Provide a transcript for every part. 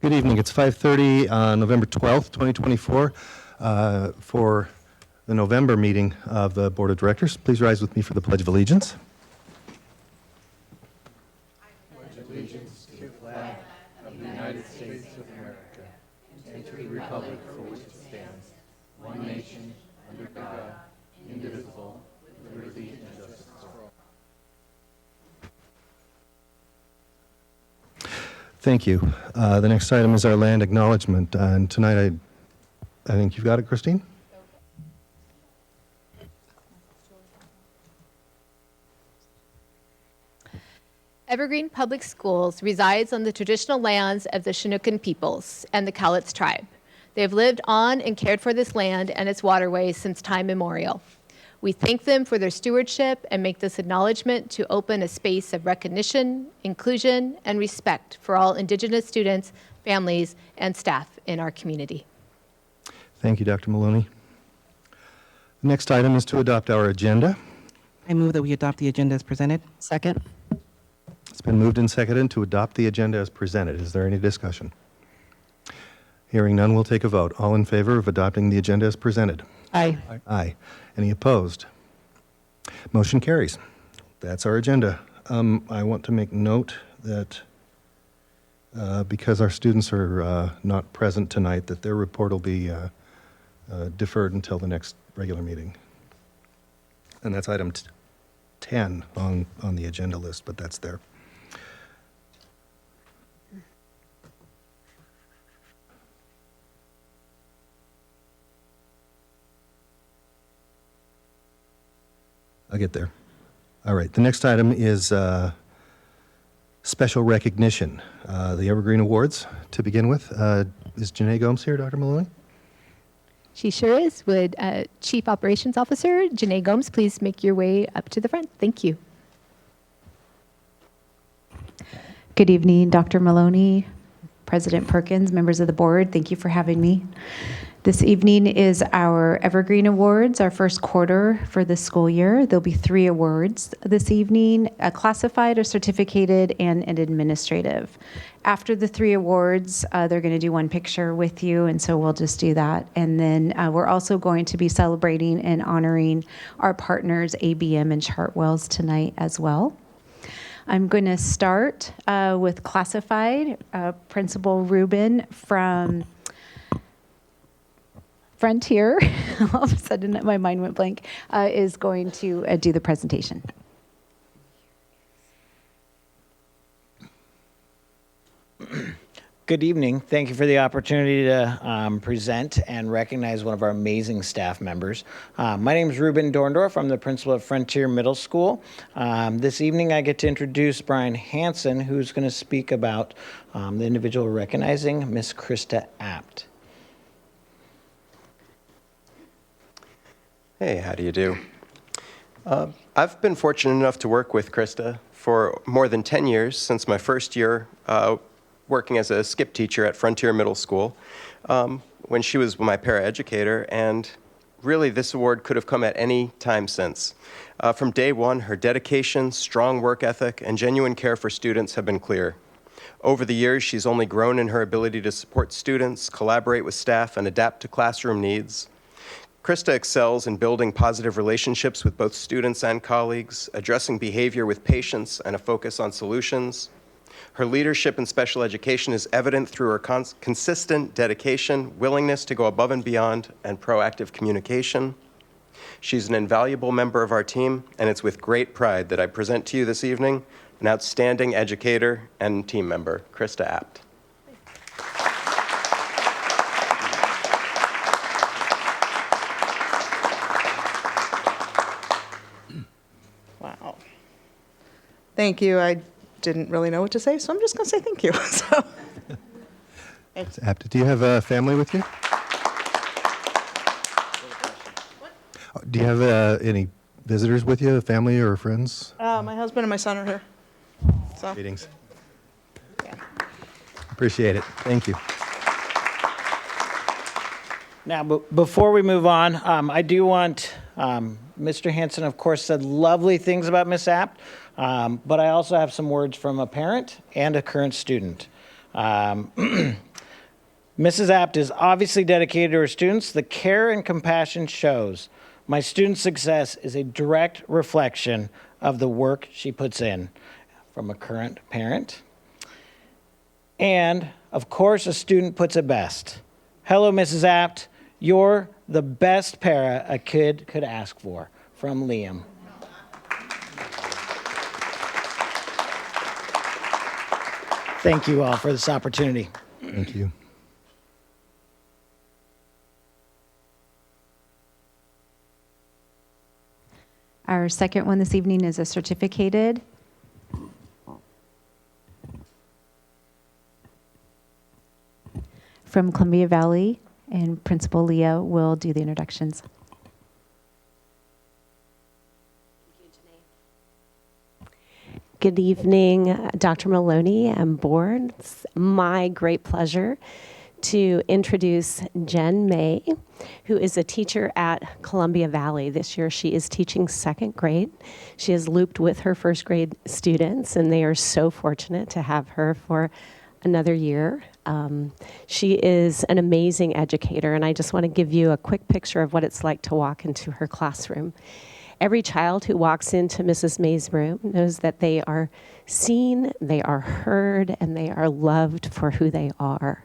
Good evening. It's 5:30 on November 12th, 2024, for the November meeting of the Board of Directors. Please rise with me for the Pledge of Allegiance. Pledge allegiance to the flag of the United States of America and to the republic for which it stands, one nation, under God, indivisible, with liberty and justice for all. Thank you. The next item is our land acknowledgement. And tonight, I think you've got it, Christine? Evergreen Public Schools resides on the traditional lands of the Chinookan peoples and the Cowlitz tribe. They have lived on and cared for this land and its waterways since time immemorial. We thank them for their stewardship and make this acknowledgement to open a space of recognition, inclusion, and respect for all Indigenous students, families, and staff in our community. Thank you, Dr. Maloney. The next item is to adopt our agenda. I move that we adopt the agenda as presented. Second. It's been moved and seconded to adopt the agenda as presented. Is there any discussion? Hearing none, we'll take a vote. All in favor of adopting the agenda as presented? Aye. Aye. Any opposed? Motion carries. That's our agenda. I want to make note that because our students are not present tonight, that their report will be deferred until the next regular meeting. And that's item 10 on the agenda list, but that's there. I'll get there. All right, the next item is special recognition, the Evergreen Awards. To begin with, is Janae Gomes here, Dr. Maloney? She sure is. Would Chief Operations Officer Janae Gomes please make your way up to the front? Thank you. Good evening, Dr. Maloney, President Perkins, members of the board. Thank you for having me. This evening is our Evergreen Awards, our first quarter for the school year. There'll be 3 awards this evening, a classified, a certificated, and an administrative. After the 3 awards, they're going to do one picture with you, and so we'll just do that. And then we're also going to be celebrating and honoring our partners, ABM and Chartwells, tonight as well. I'm going to start with classified. Principal Rubin from Frontier, all of a sudden my mind went blank, is going to do the presentation. Good evening. Thank you for the opportunity to present and recognize one of our amazing staff members. My name is Ruben Dorndorf. I'm the principal of Frontier Middle School. This evening I get to introduce Brian Hansen, who's going to speak about the individual recognizing Miss Krista Apt. Hey, how do you do? I've been fortunate enough to work with Krista for more than 10 years, since my first year working as a skip teacher at Frontier Middle School, when she was my paraeducator, and really this award could have come at any time since. From day one, her dedication, strong work ethic, and genuine care for students have been clear. Over the years, she's only grown in her ability to support students, collaborate with staff, and adapt to classroom needs. Krista excels in building positive relationships with both students and colleagues, addressing behavior with patience and a focus on solutions. Her leadership in special education is evident through her consistent dedication, willingness to go above and beyond, and proactive communication. She's an invaluable member of our team, and it's with great pride that I present to you this evening an outstanding educator and team member, Krista Apt. Wow. Thank you. I didn't really know what to say, so I'm just going to say thank you. So, It's Apt. Do you have a family with you? Do you have any visitors with you, family or friends? my husband and my son are here. So, Meetings. yeah. Appreciate it. Thank you. Now, before we move on, I do want, Mr. Hansen, of course, said lovely things about Miss Apt, but I also have some words from a parent and a current student. Mrs. Apt is obviously dedicated to her students. The care and compassion shows. My students' success is a direct reflection of the work she puts in. From a current parent. And, of course, a student puts it best. Hello, Mrs. Apt. You're the best para a kid could ask for. From Liam. Thank you all for this opportunity. Thank you. Our second one this evening is a certificated. From Columbia Valley, and Principal Leah will do the introductions. Good evening, Dr. Maloney and board. It's my great pleasure to introduce Jen May, who is a teacher at Columbia Valley. This year she is teaching second grade. She is looped with her first grade students, and they are so fortunate to have her for another year. She is an amazing educator, and I just want to give you a quick picture of what it's like to walk into her classroom. Every child who walks into Mrs. May's room knows that they are seen, they are heard, and they are loved for who they are.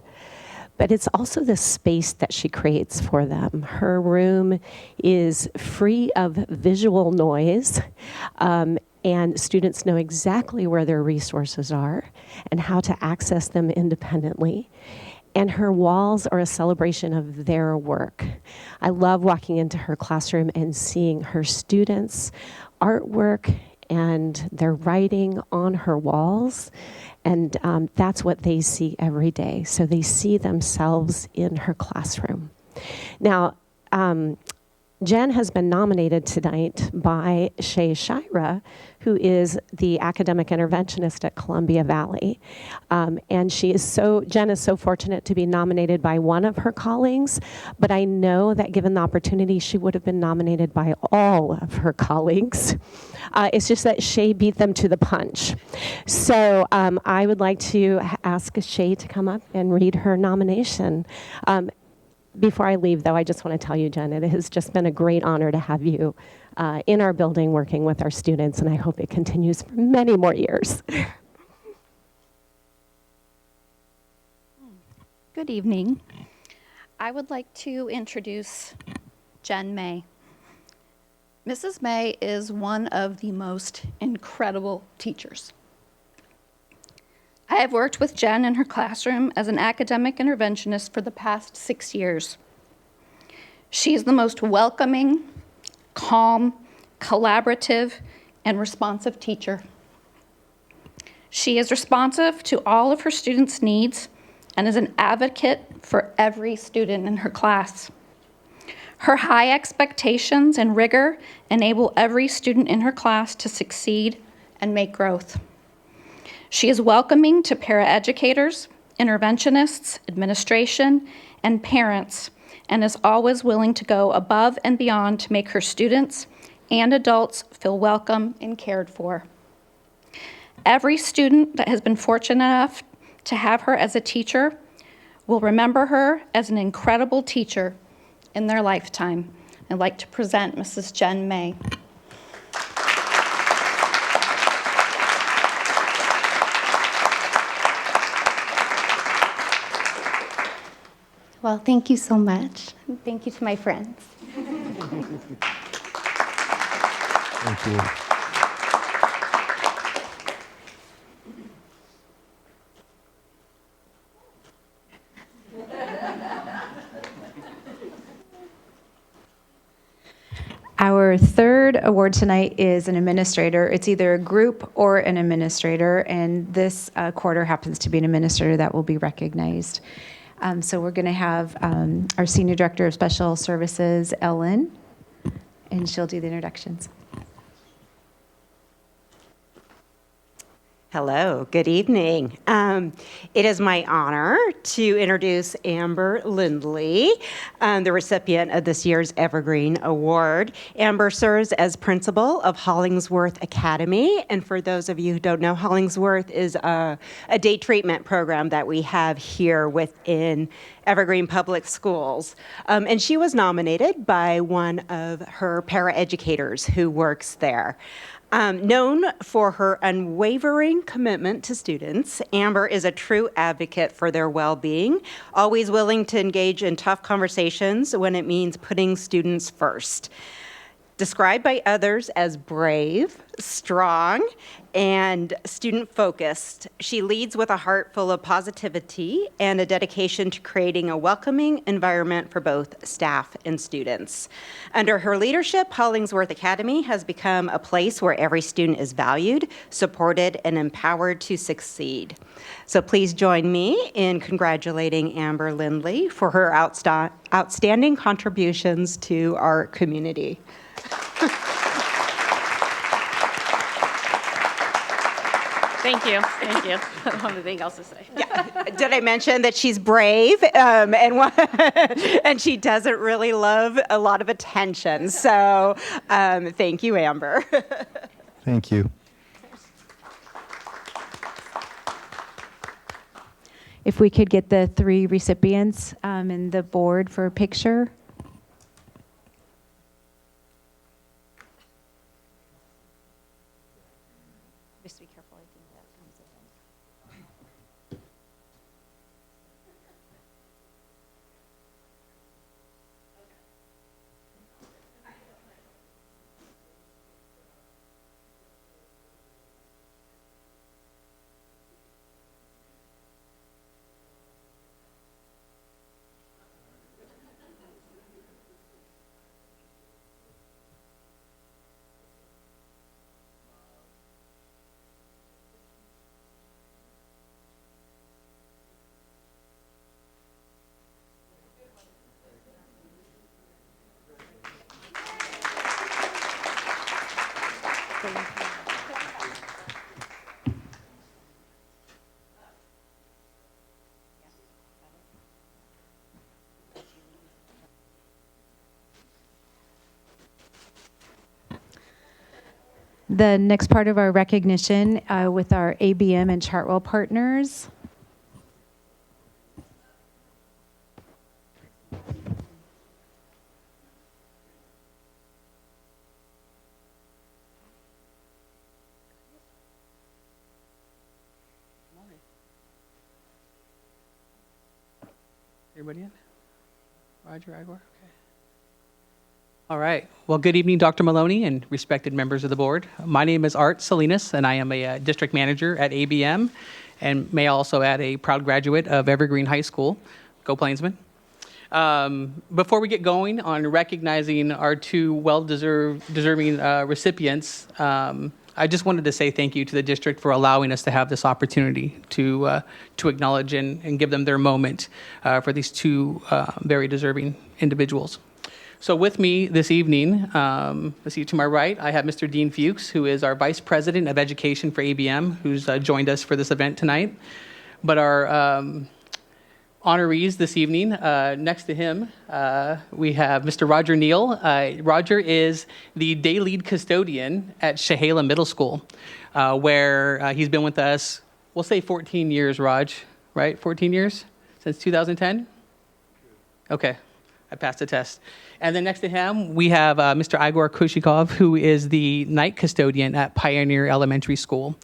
But it's also the space that she creates for them. Her room is free of visual noise, and students know exactly where their resources are and how to access them independently. And her walls are a celebration of their work. I love walking into her classroom and seeing her students' artwork and their writing on her walls. And that's what they see every day. So they see themselves in her classroom. Now, Jen has been nominated tonight by Shay Shira, who is the academic interventionist at Columbia Valley. And Jen is so fortunate to be nominated by one of her colleagues, but I know that given the opportunity, she would have been nominated by all of her colleagues. It's just that Shay beat them to the punch. So I would like to ask Shay to come up and read her nomination. Before I leave, though, I just want to tell you, Jen, it has just been a great honor to have you in our building working with our students, and I hope it continues for many more years. Good evening. I would like to introduce Jen May. Mrs. May is one of the most incredible teachers. I have worked with Jen in her classroom as an academic interventionist for the past 6 years. She is the most welcoming, calm, collaborative, and responsive teacher. She is responsive to all of her students' needs and is an advocate for every student in her class. Her high expectations and rigor enable every student in her class to succeed and make growth. She is welcoming to paraeducators, interventionists, administration, and parents, and is always willing to go above and beyond to make her students and adults feel welcome and cared for. Every student that has been fortunate enough to have her as a teacher will remember her as an incredible teacher in their lifetime. I'd like to present Mrs. Jen May. Well, thank you so much. Thank you to my friends. Thank you. Our third award tonight is an administrator. It's either a group or an administrator, and this quarter happens to be an administrator that will be recognized. So we're going to have our Senior Director of Special Services, Ellen, and she'll do the introductions. Hello, good evening. It is my honor to introduce Amber Lindley, the recipient of this year's Evergreen Award. Amber serves as principal of Hollingsworth Academy, and for those of you who don't know, Hollingsworth is a day treatment program that we have here within Evergreen Public Schools. And she was nominated by one of her paraeducators who works there. Known for her unwavering commitment to students, Amber is a true advocate for their well-being, always willing to engage in tough conversations when it means putting students first. Described by others as brave, strong, and student-focused, she leads with a heart full of positivity and a dedication to creating a welcoming environment for both staff and students. Under her leadership, Hollingsworth Academy has become a place where every student is valued, supported, and empowered to succeed. So please join me in congratulating Amber Lindley for her outstanding contributions to our community. Thank you. Thank you. I don't have anything else to say. Yeah. Did I mention that she's brave and she doesn't really love a lot of attention? So thank you, Amber. Thank you. If we could get the three recipients and the board for a picture. Just be careful, I think that comes in. The next part of our recognition with our ABM and Chartwell partners. Everybody in? Roger, Igor? Okay. All right. Well, good evening, Dr. Maloney and respected members of the board. My name is Art Salinas, and I am a district manager at ABM, and may also add a proud graduate of Evergreen High School. Go Plainsmen. Before we get going on recognizing our two well-deserving recipients, I just wanted to say thank you to the district for allowing us to have this opportunity to acknowledge and give them their moment for these two very deserving individuals. So with me this evening, let's see, to my right, I have Mr. Dean Fuchs, who is our Vice President of Education for ABM, who's joined us for this event tonight. But our honorees this evening, next to him, we have Mr. Roger Neal. Roger is the day lead custodian at Chehalis Middle School, where he's been with us, we'll say 14 years, Raj, right? 14 years? Since 2010? Okay, I passed the test. And then next to him, we have Mr. Igor Kushikov, who is the night custodian at Pioneer Elementary School.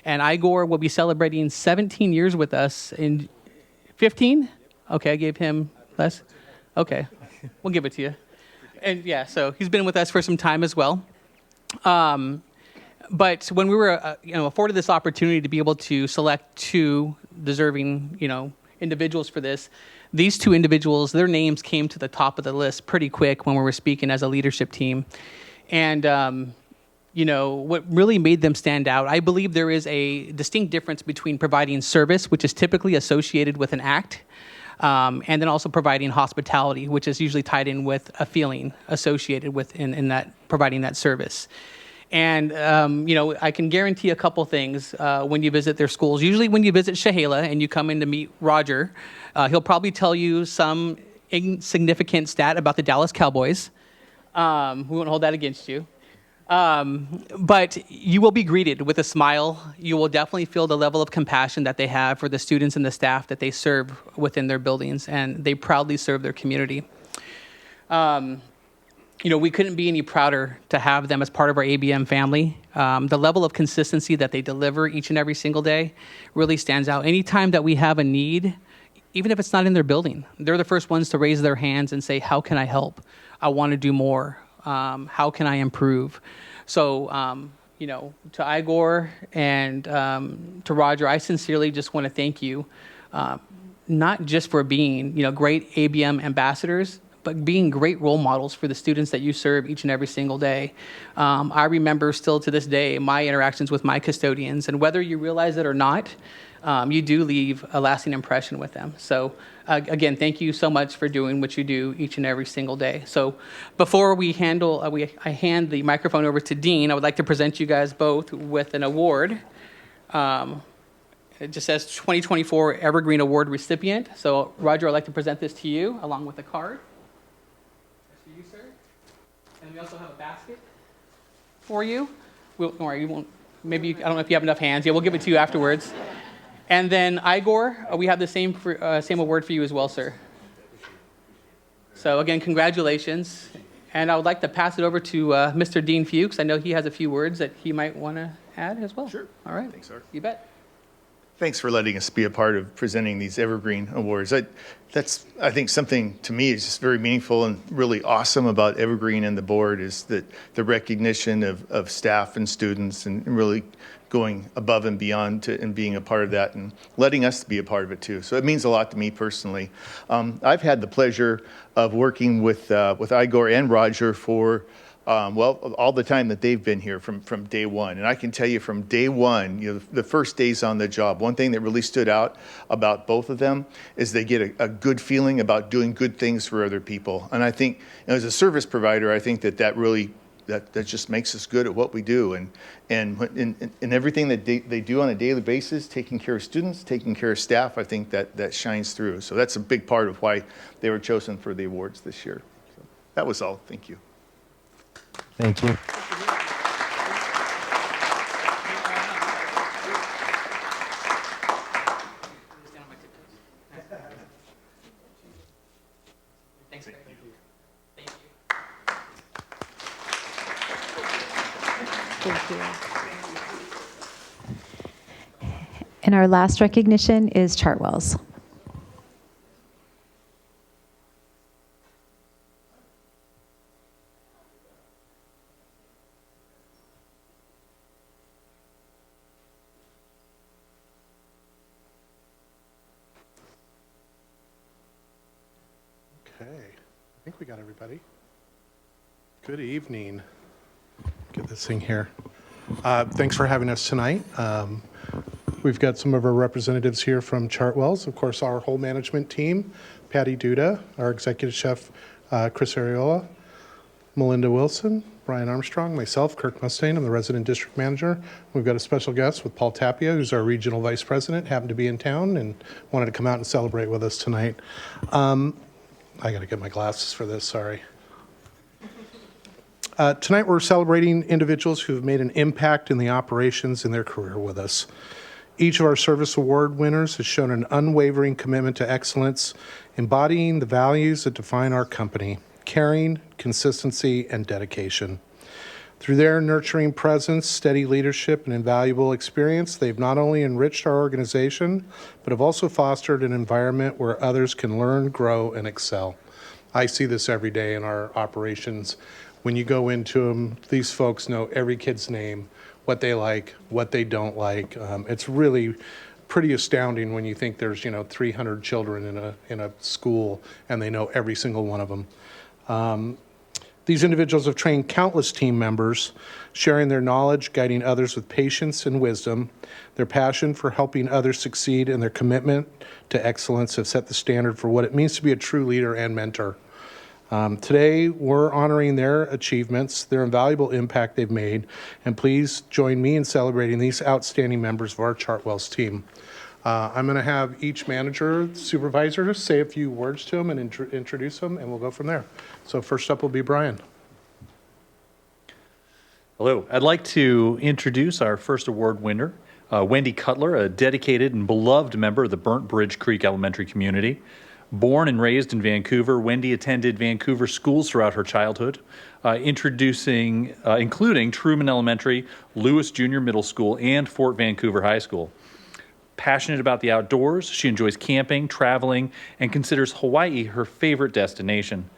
And Igor will be celebrating 17 years with us in 15? Okay, I gave him less. Okay, we'll give it to you. And yeah, so he's been with us for some time as well. But when we were afforded this opportunity to be able to select two deserving individuals for this, these two individuals, their names came to the top of the list pretty quick when we were speaking as a leadership team. And what really made them stand out, I believe there is a distinct difference between providing service, which is typically associated with an act, and then also providing hospitality, which is usually tied in with a feeling associated with in that providing that service. And, I can guarantee a couple things when you visit their schools. Usually when you visit Shahala and you come in to meet Roger, he'll probably tell you some insignificant stat about the Dallas Cowboys. We won't hold that against you. But you will be greeted with a smile. You will definitely feel the level of compassion that they have for the students and the staff that they serve within their buildings, and they proudly serve their community. We couldn't be any prouder to have them as part of our ABM family. The level of consistency that they deliver each and every single day really stands out. Anytime that we have a need, even if it's not in their building, they're the first ones to raise their hands and say, how can I help? I want to do more. How can I improve? So, to Igor and to Roger, I sincerely just want to thank you, not just for being, great ABM ambassadors, but being great role models for the students that you serve each and every single day. I remember still to this day my interactions with my custodians, and whether you realize it or not, you do leave a lasting impression with them. So again, thank you so much for doing what you do each and every single day. So before we I hand the microphone over to Dean, I would like to present you guys both with an award. It just says 2024 Evergreen Award recipient. So Roger, I'd like to present this to you along with a card. That's for you, sir. And we also have a basket for you. Don't worry, you won't. Maybe, I don't know if you have enough hands. Yeah, we'll give it to you afterwards. And then Igor, we have the same award for you as well, sir. So again, congratulations. And I would like to pass it over to Mr. Dean Fuchs. I know he has a few words that he might want to add as well. Sure. All right. Thanks, sir. You bet. Thanks for letting us be a part of presenting these Evergreen Awards. That's, I think, something to me is just very meaningful and really awesome about Evergreen and the board is that the recognition of staff and students and really going above and beyond and being a part of that and letting us be a part of it too. So it means a lot to me personally. I've had the pleasure of working with Igor and Roger for all the time that they've been here from day one. And I can tell you from day one, the first days on the job, one thing that really stood out about both of them is they get a good feeling about doing good things for other people. And I think as a service provider, I think that really that just makes us good at what we do. And in everything that they do on a daily basis, taking care of students, taking care of staff, I think that shines through. So that's a big part of why they were chosen for the awards this year. So that was all. Thank you. Thank you. Thanks. Thank you. Thank you. And our last recognition is Chartwell's. Okay, I think we got everybody. Good evening. Get this thing here. Thanks for having us tonight. We've got some of our representatives here from Chartwell's, of course, our whole management team, Patty Duda, our executive chef, Chris Ariola, Melinda Wilson, Brian Armstrong, myself, Kirk Mustaine, I'm the resident district manager. We've got a special guest with Paul Tapia, who's our regional vice president, happened to be in town and wanted to come out and celebrate with us tonight. I got to get my glasses for this, sorry. Tonight we're celebrating individuals who have made an impact in the operations in their career with us. Each of our service award winners has shown an unwavering commitment to excellence, embodying the values that define our company: caring, consistency, and dedication. Through their nurturing presence, steady leadership, and invaluable experience, they've not only enriched our organization, but have also fostered an environment where others can learn, grow, and excel. I see this every day in our operations. When you go into them, these folks know every kid's name, what they like, what they don't like. It's really pretty astounding when you think there's 300 children in a school and they know every single one of them. These individuals have trained countless team members, sharing their knowledge, guiding others with patience and wisdom. Their passion for helping others succeed and their commitment to excellence have set the standard for what it means to be a true leader and mentor. Today, we're honoring their achievements, their invaluable impact they've made, and please join me in celebrating these outstanding members of our Chartwell's team. I'm going to have each manager, supervisor, say a few words to them and introduce them, and we'll go from there. So first up will be Brian. Hello. I'd like to introduce our first award winner, Wendy Cutler, a dedicated and beloved member of the Burnt Bridge Creek Elementary community. Born and raised in Vancouver, Wendy attended Vancouver schools throughout her childhood, including Truman Elementary, Lewis Junior Middle School, and Fort Vancouver High School. Passionate about the outdoors, she enjoys camping, traveling, and considers Hawaii her favorite destination.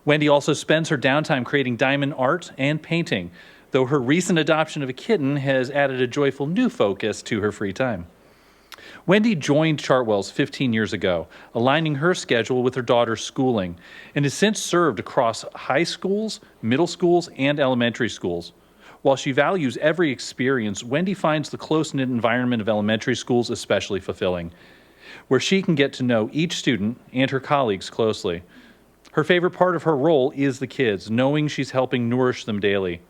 Wendy also spends her downtime creating diamond art and painting, though her recent adoption of a kitten has added a joyful new focus to her free time. Wendy joined Chartwell's 15 years ago, aligning her schedule with her daughter's schooling, and has since served across high schools, middle schools, and elementary schools. While she values every experience, Wendy finds the close-knit environment of elementary schools especially fulfilling, where she can get to know each student and her colleagues closely. Her favorite part of her role is the kids, knowing she's helping nourish them daily.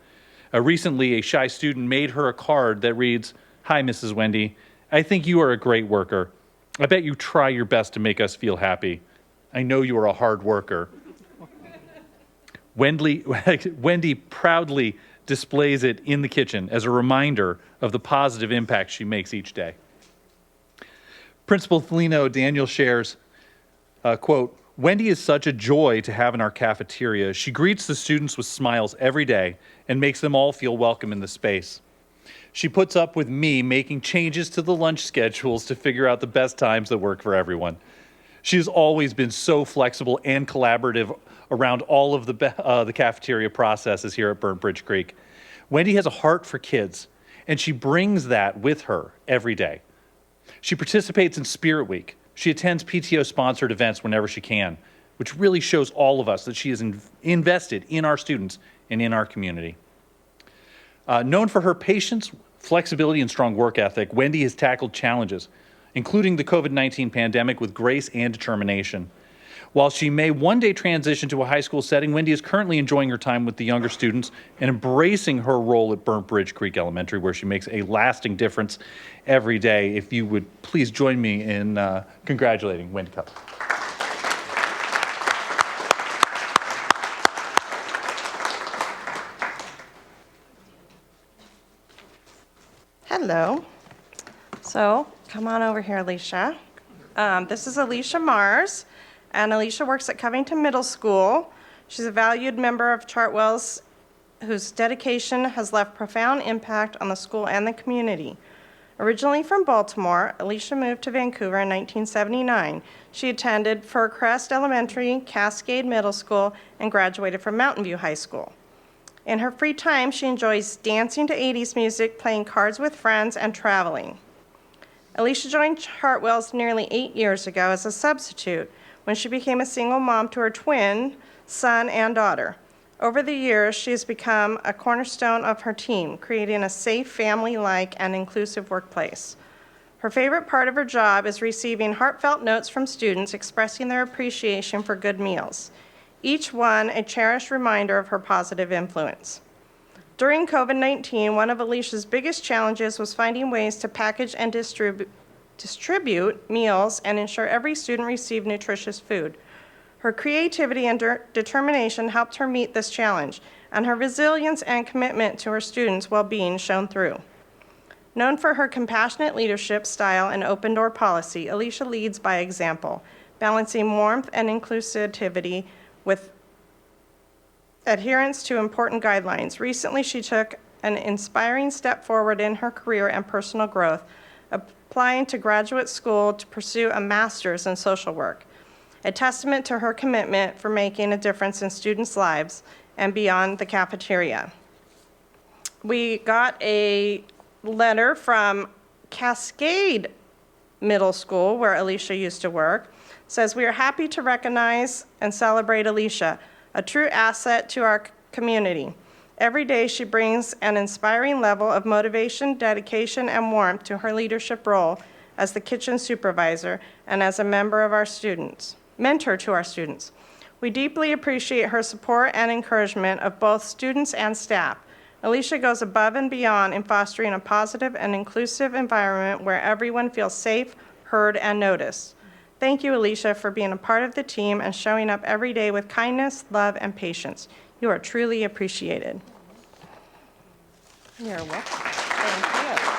Recently, a shy student made her a card that reads, "Hi, Mrs. Wendy. I think you are a great worker. I bet you try your best to make us feel happy. I know you are a hard worker." Wendy proudly displays it in the kitchen as a reminder of the positive impact she makes each day. Principal Thelino Daniel shares, quote, "Wendy is such a joy to have in our cafeteria. She greets the students with smiles every day and makes them all feel welcome in the space. She puts up with me making changes to the lunch schedules to figure out the best times that work for everyone. She has always been so flexible and collaborative around all of the cafeteria processes here at Burnt Bridge Creek. Wendy has a heart for kids, and she brings that with her every day. She participates in Spirit Week. She attends PTO-sponsored events whenever she can, which really shows all of us that she is invested in our students and in our community. Known for her patience, flexibility, and strong work ethic, Wendy has tackled challenges, including the COVID-19 pandemic, with grace and determination. While she may one day transition to a high school setting, Wendy is currently enjoying her time with the younger students and embracing her role at Burnt Bridge Creek Elementary, where she makes a lasting difference every day. If you would please join me in congratulating Wendy Cutler. Hello. So come on over here, Alicia. This is Alicia Mars, and Alicia works at Covington Middle School. She's a valued member of Chartwell's whose dedication has left profound impact on the school and the community. Originally from Baltimore, Alicia moved to Vancouver in 1979. She attended Fircrest Elementary, Cascade Middle School, and graduated from Mountain View High School. In her free time, she enjoys dancing to 80s music, playing cards with friends, and traveling. Alicia joined Chartwell's nearly 8 years ago as a substitute when she became a single mom to her twin son and daughter. Over the years, she has become a cornerstone of her team, creating a safe, family-like, and inclusive workplace. Her favorite part of her job is receiving heartfelt notes from students expressing their appreciation for good meals, each one a cherished reminder of her positive influence. During COVID-19, one of Alicia's biggest challenges was finding ways to package and distribute meals and ensure every student received nutritious food. Her creativity and determination helped her meet this challenge, and her resilience and commitment to her students' well-being shone through. Known for her compassionate leadership style and open-door policy, Alicia leads by example, balancing warmth and inclusivity with adherence to important guidelines. Recently, she took an inspiring step forward in her career and personal growth, applying to graduate school to pursue a master's in social work, a testament to her commitment for making a difference in students' lives and beyond the cafeteria. We got a letter from Cascade Middle School, where Alicia used to work. It says, "We are happy to recognize and celebrate Alicia, a true asset to our community. Every day she brings an inspiring level of motivation, dedication, and warmth to her leadership role as the kitchen supervisor and as a member of our students, mentor to our students. We deeply appreciate her support and encouragement of both students and staff. Alicia goes above and beyond in fostering a positive and inclusive environment where everyone feels safe, heard, and noticed. Thank you, Alicia, for being a part of the team and showing up every day with kindness, love, and patience. You are truly appreciated. You're welcome. Thank you.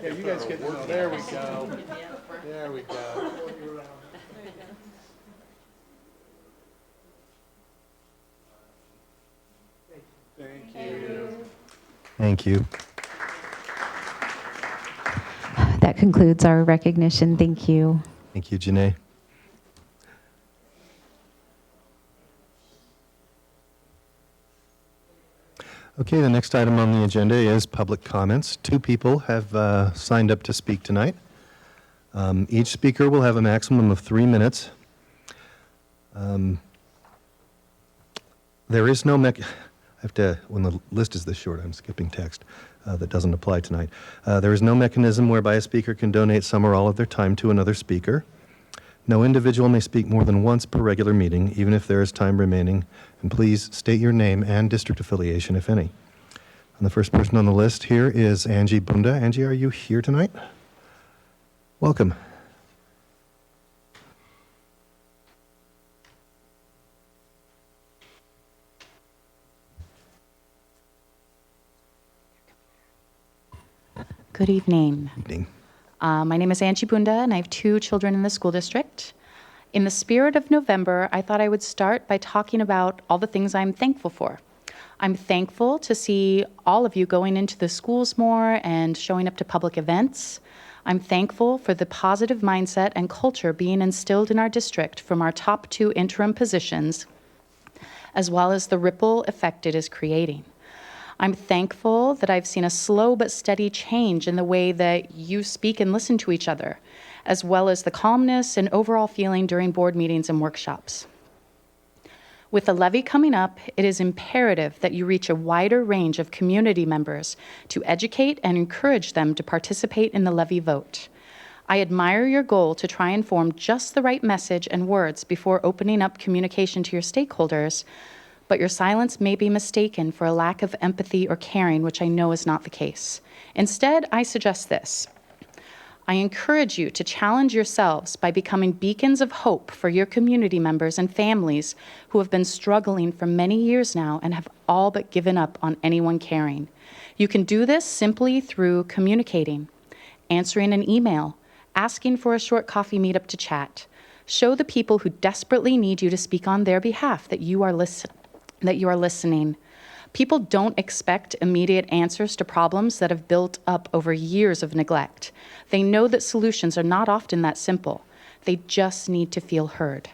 Yeah, you guys get, there we go. There we go. Thank you. Thank you. That concludes our recognition. Thank you. Thank you, Janae. Okay, the next item on the agenda is public comments. 2 people have signed up to speak tonight. Each speaker will have a maximum of 3 minutes. There is no I have to, when the list is this short, I'm skipping text that doesn't apply tonight. There is no mechanism whereby a speaker can donate some or all of their time to another speaker. No individual may speak more than once per regular meeting, even if there is time remaining. And please state your name and district affiliation, if any. And the first person on the list here is Angie Bunda. Angie, are you here tonight? Welcome. Good evening. Evening. My name is Angie Bunda, and I have 2 children in the school district. In the spirit of November, I thought I would start by talking about all the things I'm thankful for. I'm thankful to see all of you going into the schools more and showing up to public events. I'm thankful for the positive mindset and culture being instilled in our district from our top 2 interim positions, as well as the ripple effect it is creating. I'm thankful that I've seen a slow but steady change in the way that you speak and listen to each other, as well as the calmness and overall feeling during board meetings and workshops. With the levy coming up, it is imperative that you reach a wider range of community members to educate and encourage them to participate in the levy vote. I admire your goal to try and form just the right message and words before opening up communication to your stakeholders, but your silence may be mistaken for a lack of empathy or caring, which I know is not the case. Instead, I suggest this. I encourage you to challenge yourselves by becoming beacons of hope for your community members and families who have been struggling for many years now and have all but given up on anyone caring. You can do this simply through communicating, answering an email, asking for a short coffee meetup to chat. Show the people who desperately need you to speak on their behalf that you are listening. People don't expect immediate answers to problems that have built up over years of neglect. They know that solutions are not often that simple. They just need to feel heard.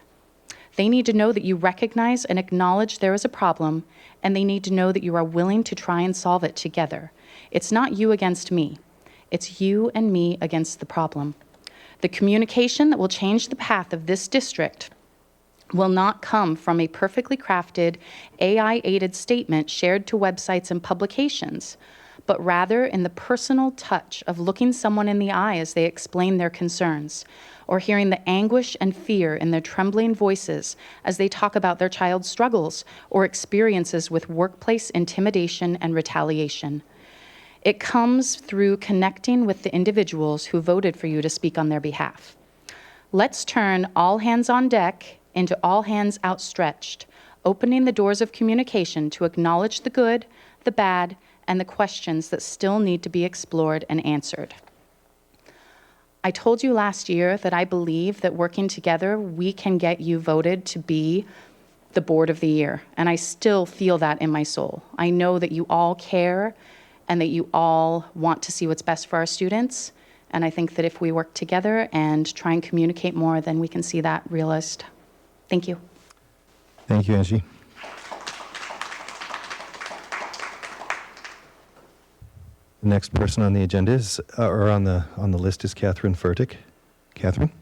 They need to know that you recognize and acknowledge there is a problem, and they need to know that you are willing to try and solve it together. It's not you against me. It's you and me against the problem. The communication that will change the path of this district will not come from a perfectly crafted, AI-aided statement shared to websites and publications, but rather in the personal touch of looking someone in the eye as they explain their concerns, or hearing the anguish and fear in their trembling voices as they talk about their child's struggles or experiences with workplace intimidation and retaliation. It comes through connecting with the individuals who voted for you to speak on their behalf. Let's turn all hands on deck into all hands outstretched, opening the doors of communication to acknowledge the good, the bad, and the questions that still need to be explored and answered. I told you last year that I believe that working together, we can get you voted to be the board of the year, and I still feel that in my soul. I know that you all care and that you all want to see what's best for our students, and I think that if we work together and try and communicate more, then we can see that realized. Thank you. Thank you, Angie. The next person on the agenda is, or on the list is Catherine Furtick. Catherine?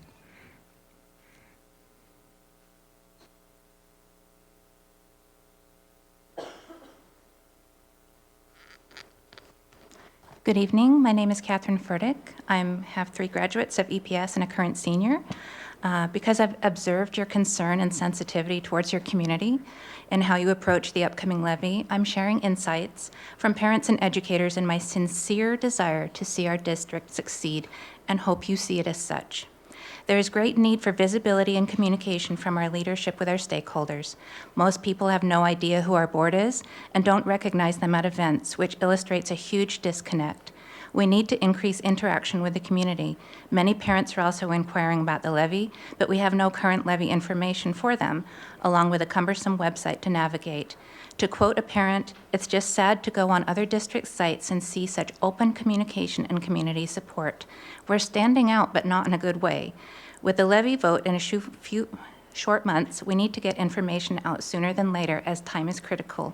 Good evening. My name is Catherine Furtick. I have 3 graduates of EPS and a current senior. Because I've observed your concern and sensitivity towards your community and how you approach the upcoming levy, I'm sharing insights from parents and educators in my sincere desire to see our district succeed and hope you see it as such. There is great need for visibility and communication from our leadership with our stakeholders. Most people have no idea who our board is and don't recognize them at events, which illustrates a huge disconnect. We need to increase interaction with the community. Many parents are also inquiring about the levy, but we have no current levy information for them, along with a cumbersome website to navigate. To quote a parent, "It's just sad to go on other district sites and see such open communication and community support. We're standing out, but not in a good way. With the levy vote in a few short months, we need to get information out sooner than later as time is critical.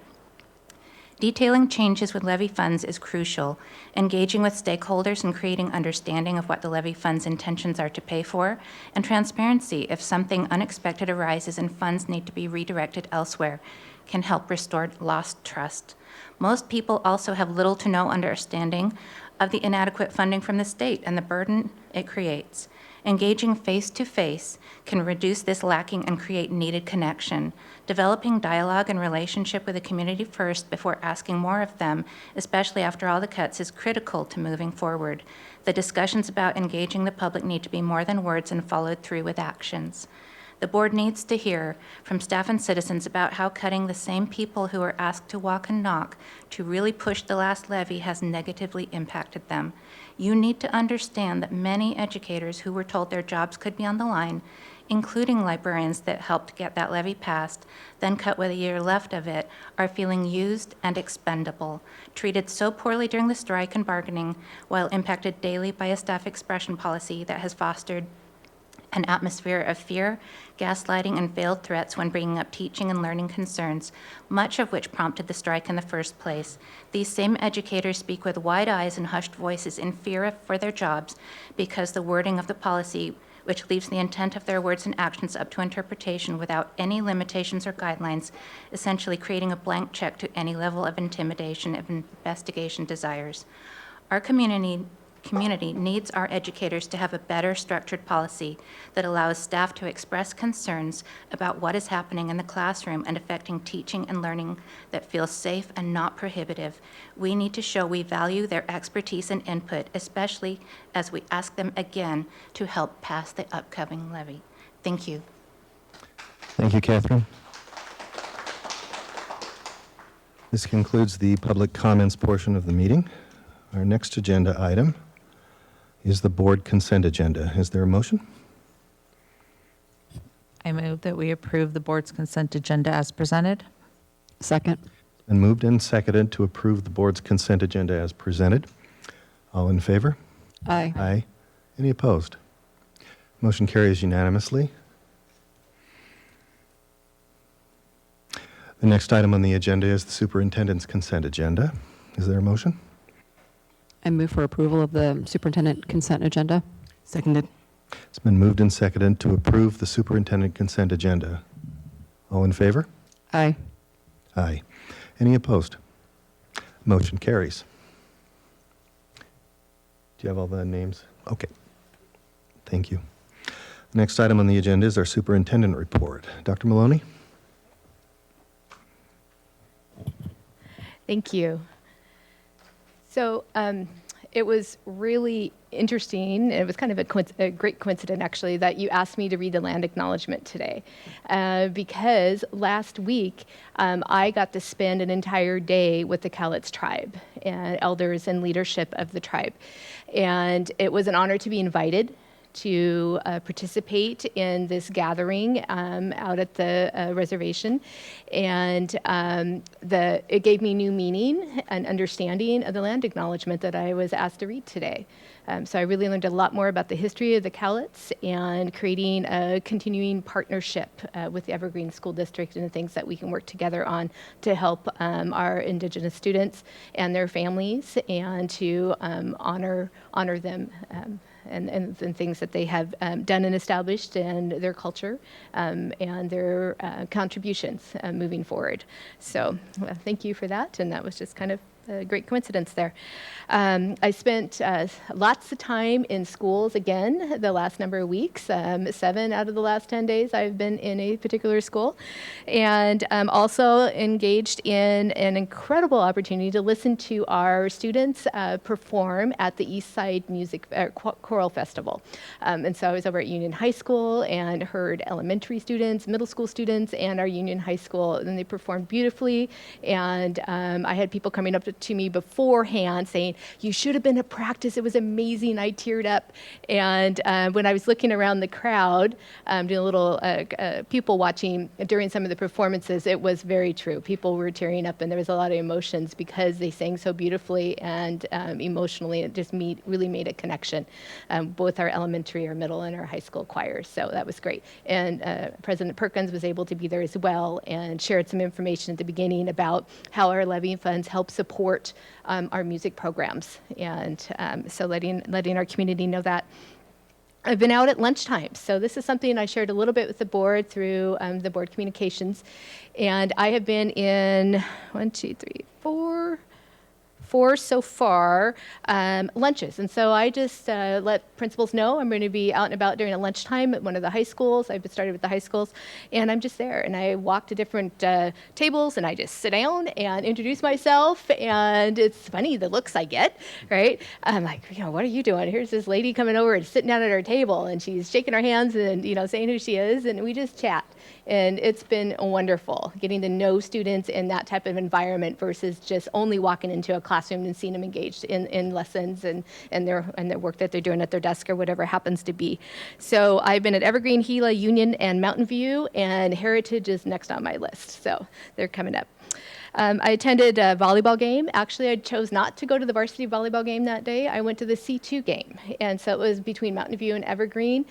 Detailing changes with levy funds is crucial. Engaging with stakeholders and creating understanding of what the levy funds' intentions are to pay for, and transparency if something unexpected arises and funds need to be redirected elsewhere can help restore lost trust. Most people also have little to no understanding of the inadequate funding from the state and the burden it creates. Engaging face-to-face can reduce this lacking and create needed connection. Developing dialogue and relationship with the community first before asking more of them, especially after all the cuts, is critical to moving forward. The discussions about engaging the public need to be more than words and followed through with actions. The board needs to hear from staff and citizens about how cutting the same people who are asked to walk and knock to really push the last levy has negatively impacted them. You need to understand that many educators who were told their jobs could be on the line, including librarians that helped get that levy passed, then cut with a year left of it, are feeling used and expendable, treated so poorly during the strike and bargaining, while impacted daily by a staff expression policy that has fostered an atmosphere of fear, gaslighting, and veiled threats when bringing up teaching and learning concerns, much of which prompted the strike in the first place. These same educators speak with wide eyes and hushed voices in fear for their jobs because the wording of the policy, which leaves the intent of their words and actions up to interpretation without any limitations or guidelines, essentially creating a blank check to any level of intimidation if investigation desires. Our community needs our educators to have a better structured policy that allows staff to express concerns about what is happening in the classroom and affecting teaching and learning that feels safe and not prohibitive. We need to show we value their expertise and input, especially as we ask them again to help pass the upcoming levy. Thank you. Thank you, Catherine. This concludes the public comments portion of the meeting. Our next agenda item is the board consent agenda. Is there a motion? I move that we approve the board's consent agenda as presented. Second. It's been moved and seconded to approve the board's consent agenda as presented. All in favor? Aye. Aye. Any opposed? Motion carries unanimously. The next item on the agenda is the superintendent's consent agenda. Is there a motion? I move for approval of the superintendent consent agenda. Seconded. It's been moved and seconded to approve the superintendent consent agenda. All in favor? Aye. Aye. Any opposed? Motion carries. Do you have all the names? Okay. Thank you. The next item on the agenda is our superintendent report. Dr. Maloney? Thank you. So it was really interesting. It was kind of a great coincidence, actually, that you asked me to read the land acknowledgement today, because last week I got to spend an entire day with the Cowlitz tribe and elders and leadership of the tribe. And it was an honor to be invited to participate in this gathering out at the reservation. And it gave me new meaning and understanding of the land acknowledgement that I was asked to read today. So I really learned a lot more about the history of the Cowlitz and creating a continuing partnership with the Evergreen School District and the things that we can work together on to help our Indigenous students and their families and to honor them. And things that they have done and established and their culture and their contributions moving forward. So thank you for that. And that was just kind of a great coincidence there. I spent lots of time in schools again the last number of weeks. 7 out of the last 10 days I've been in a particular school. And also engaged in an incredible opportunity to listen to our students perform at the Eastside Music Choral Festival. And so I was over at Union High School and heard elementary students, middle school students, and our Union High School, and they performed beautifully. And I had people coming up to me beforehand saying, "You should have been at practice. It was amazing." I teared up. And when I was looking around the crowd, doing a little people watching during some of the performances, it was very true. People were tearing up, and there was a lot of emotions because they sang so beautifully and emotionally. It just really made a connection, both our elementary, our middle, and our high school choirs. So that was great. And President Perkins was able to be there as well and shared some information at the beginning about how our levy funds help support our music programs. And so letting our community know that. I've been out at lunchtime. So this is something I shared a little bit with the board through the board communications. And I have been in 4 so far lunches. And so I just let principals know I'm going to be out and about during a lunchtime at one of the high schools. I've started with the high schools, and I'm just there. And I walk to different tables, and I just sit down and introduce myself. And it's funny the looks I get, right? I'm like, what are you doing? Here's this lady coming over and sitting down at our table, and she's shaking our hands and saying who she is, and we just chat. And it's been wonderful getting to know students in that type of environment versus just only walking into a classroom and seeing them engaged in lessons and their work that they're doing at their desk or whatever it happens to be. So I've been at Evergreen, Gila, Union, and Mountain View, and Heritage is next on my list. So they're coming up. I attended a volleyball game. Actually, I chose not to go to the varsity volleyball game that day. I went to the C2 game. And so it was between Mountain View and Evergreen,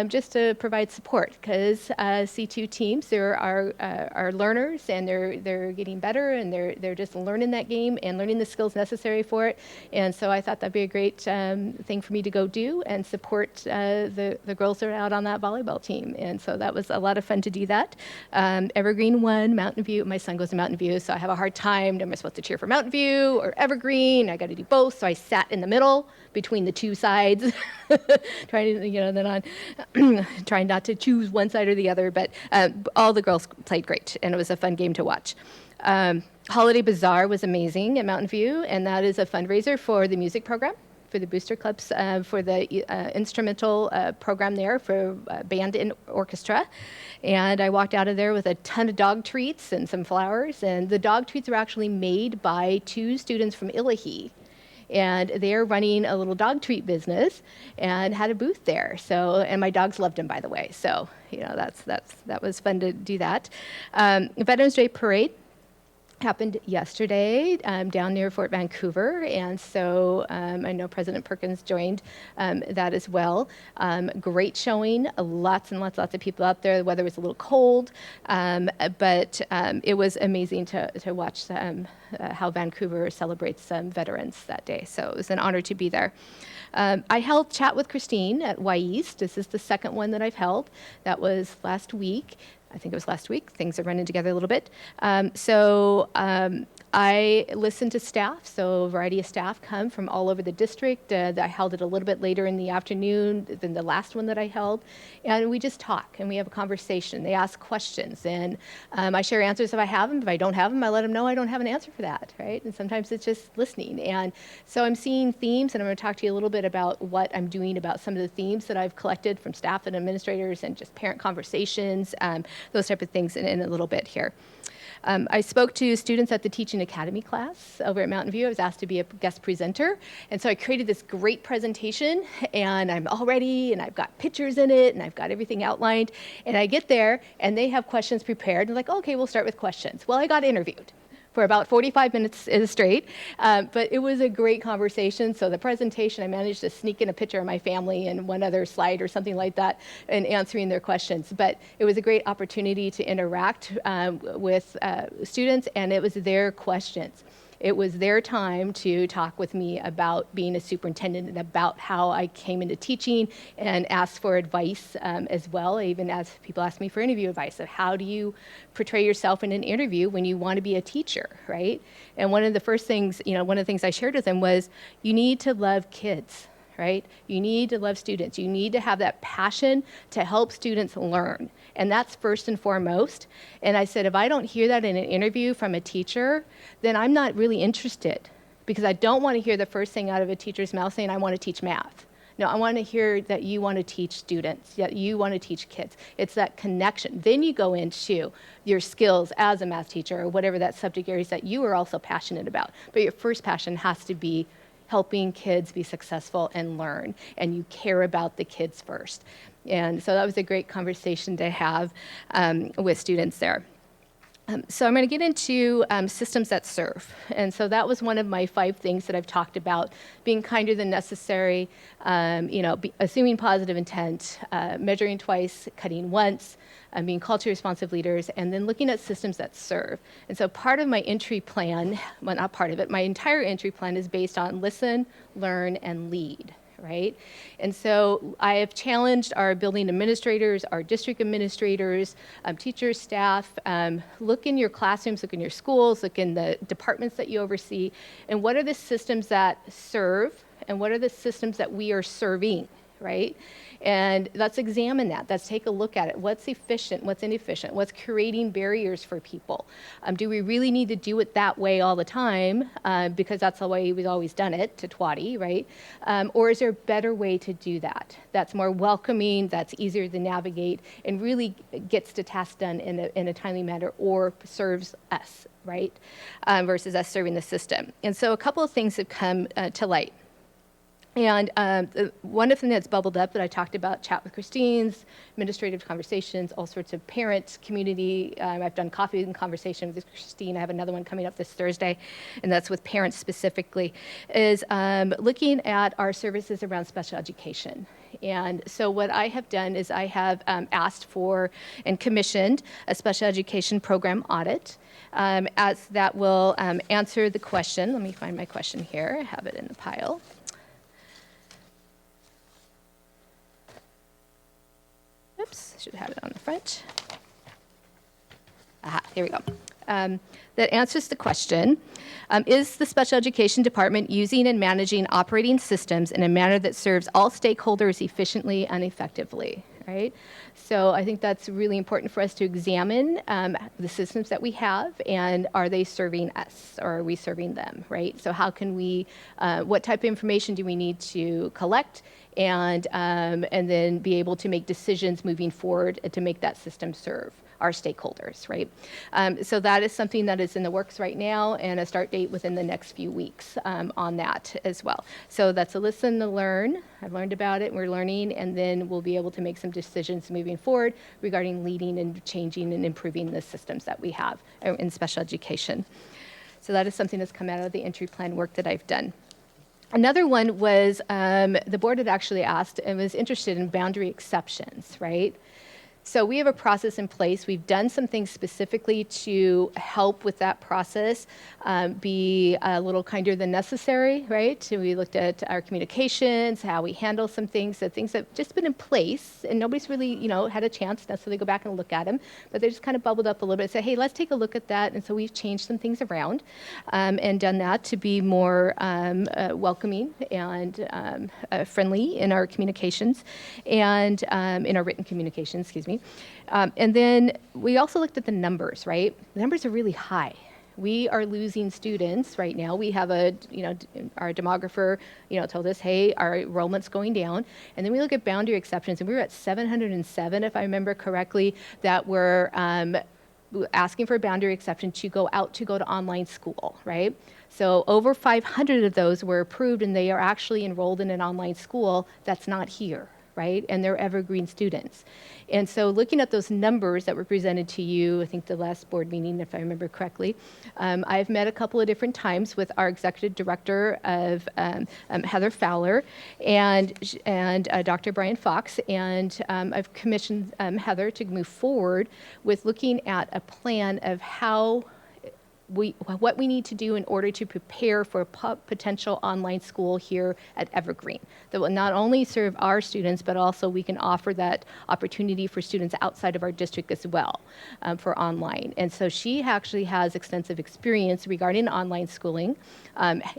just to provide support, because C2 teams, there are learners, and they're getting better, and they're just learning that game and learning the skills necessary for it. And so I thought that'd be a great thing for me to go do and support the girls that are out on that volleyball team. And so that was a lot of fun to do that. Evergreen won, Mountain View, my son goes to Mountain View, so I have a hard time. Am I supposed to cheer for Mountain View or Evergreen? I got to do both. So I sat in the middle between the two sides, trying not to choose one side or the other. But all the girls played great, and it was a fun game to watch. Holiday Bazaar was amazing at Mountain View, and that is a fundraiser for the music program, for the booster clubs, for the instrumental program there for band and orchestra. And I walked out of there with a ton of dog treats and some flowers. And the dog treats were actually made by 2 students from Illahee. And they're running a little dog treat business and had a booth there. So, and my dogs loved them, by the way. So, that was fun to do that. Veterans Day Parade happened yesterday down near Fort Vancouver, and so I know President Perkins joined that as well. Great showing, lots and lots of people out there. The weather was a little cold, but it was amazing to watch how Vancouver celebrates veterans that day. So it was an honor to be there. I held Chat with Christine at Y East. This is the second one that I've held. That was last week. I think it was last week. Things are running together a little bit. I listened to staff, so a variety of staff come from all over the district. I held it a little bit later in the afternoon than the last one that I held. And we just talk, and we have a conversation. They ask questions, and I share answers if I have them. If I don't have them, I let them know I don't have an answer for that, right? And sometimes it's just listening. And so I'm seeing themes, and I'm going to talk to you a little bit about what I'm doing about some of the themes that I've collected from staff and administrators and just parent conversations, those type of things in a little bit here. I spoke to students at the Teaching Academy class over at Mountain View. I was asked to be a guest presenter. And so I created this great presentation, and I'm all ready, and I've got pictures in it, and I've got everything outlined. And I get there, and they have questions prepared. They're like, okay, we'll start with questions. Well, I got interviewed for about 45 minutes straight, but it was a great conversation. So the presentation, I managed to sneak in a picture of my family and one other slide or something like that and answering their questions. But it was a great opportunity to interact with students, and it was their questions. It was their time to talk with me about being a superintendent and about how I came into teaching and ask for advice as well. Even as people ask me for interview advice of how do you portray yourself in an interview when you want to be a teacher, right? And one of the first things, one of the things I shared with them was you need to love kids, right? You need to love students. You need to have that passion to help students learn. And that's first and foremost. And I said, if I don't hear that in an interview from a teacher, then I'm not really interested, because I don't want to hear the first thing out of a teacher's mouth saying, I want to teach math. No, I want to hear that you want to teach students, that you want to teach kids. It's that connection. Then you go into your skills as a math teacher or whatever that subject area is that you are also passionate about. But your first passion has to be helping kids be successful and learn, and you care about the kids first. And so that was a great conversation to have with students there. So I'm going to get into systems that serve. And so that was one of my 5 things that I've talked about: being kinder than necessary, assuming positive intent, measuring twice, cutting once, being culturally responsive leaders, and then looking at systems that serve. And so part of my entry plan, well, not part of it, my entire entry plan is based on listen, learn, and lead. Right? And so I have challenged our building administrators, our district administrators, teachers, staff, look in your classrooms, look in your schools, look in the departments that you oversee, and what are the systems that serve, and what are the systems that we are serving, right? And let's examine that. Let's take a look at it. What's efficient? What's inefficient? What's creating barriers for people? Do we really need to do it that way all the time because that's the way we've always done it, to Twatty, right? Or is there a better way to do that that's more welcoming, that's easier to navigate, and really gets the task done in a timely manner, or serves us, right? Versus us serving the system. And so a couple of things have come to light. And one of them that's bubbled up that I talked about, chat with Christine's, administrative conversations, all sorts of parent community. I've done coffee and conversation with Christine. I have another one coming up this Thursday, and that's with parents specifically, is looking at our services around special education. And so what I have done is I have asked for and commissioned a special education program audit as that will answer the question. Let me find my question here. I have it in the pile. Oops, I should have it on the front. Aha, here we go. That answers the question, is the special education department using and managing operating systems in a manner that serves all stakeholders efficiently and effectively, right? So I think that's really important for us to examine the systems that we have, and are they serving us, or are we serving them, right? So how can we, what type of information do we need to collect, and then be able to make decisions moving forward to make that system serve our stakeholders, right? So that is something that is in the works right now, and a start date within the next few weeks on that as well. So that's a listen to learn. I've learned about it, and we're learning, and then we'll be able to make some decisions moving forward regarding leading and changing and improving the systems that we have in special education. So that is something that's come out of the entry plan work that I've done. Another one was the board had actually asked and was interested in boundary exceptions, right? So we have a process in place. We've done some things specifically to help with that process be a little kinder than necessary, right? So we looked at our communications, how we handle some things, so things that have just been in place, and nobody's really, had a chance to necessarily go back and look at them, but they just kind of bubbled up a little bit and said, hey, let's take a look at that. And so we've changed some things around and done that to be more welcoming and friendly in our communications and in our written communications, excuse me. And then we also looked at the numbers, right? The numbers are really high. We are losing students right now. We have our demographer, told us, hey, our enrollment's going down. And then we look at boundary exceptions, and we were at 707, if I remember correctly, that were asking for a boundary exception to go to online school, right? So over 500 of those were approved, and they are actually enrolled in an online school that's not here, right? And they're Evergreen students. And so looking at those numbers that were presented to you, I think the last board meeting, if I remember correctly, I've met a couple of different times with our executive director of Heather Fowler and Dr. Brian Fox, and I've commissioned Heather to move forward with looking at a plan of how what we need to do in order to prepare for a potential online school here at Evergreen that will not only serve our students, but also we can offer that opportunity for students outside of our district as well for online. And so she actually has extensive experience regarding online schooling,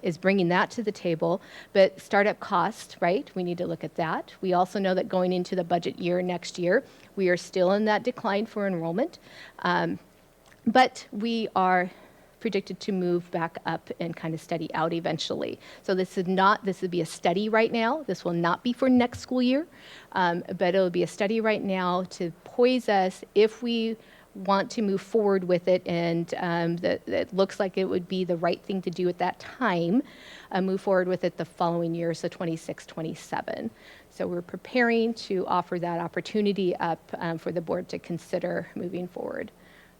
is bringing that to the table. But startup cost, right? We need to look at that. We also know that going into the budget year next year, we are still in that decline for enrollment. But we are predicted to move back up and kind of steady out eventually. So this would be a study right now. This will not be for next school year, but it'll be a study right now to poise us if we want to move forward with it, and that looks like it would be the right thing to do at that time, move forward with it the following year, so 26, 27. So we're preparing to offer that opportunity up for the board to consider moving forward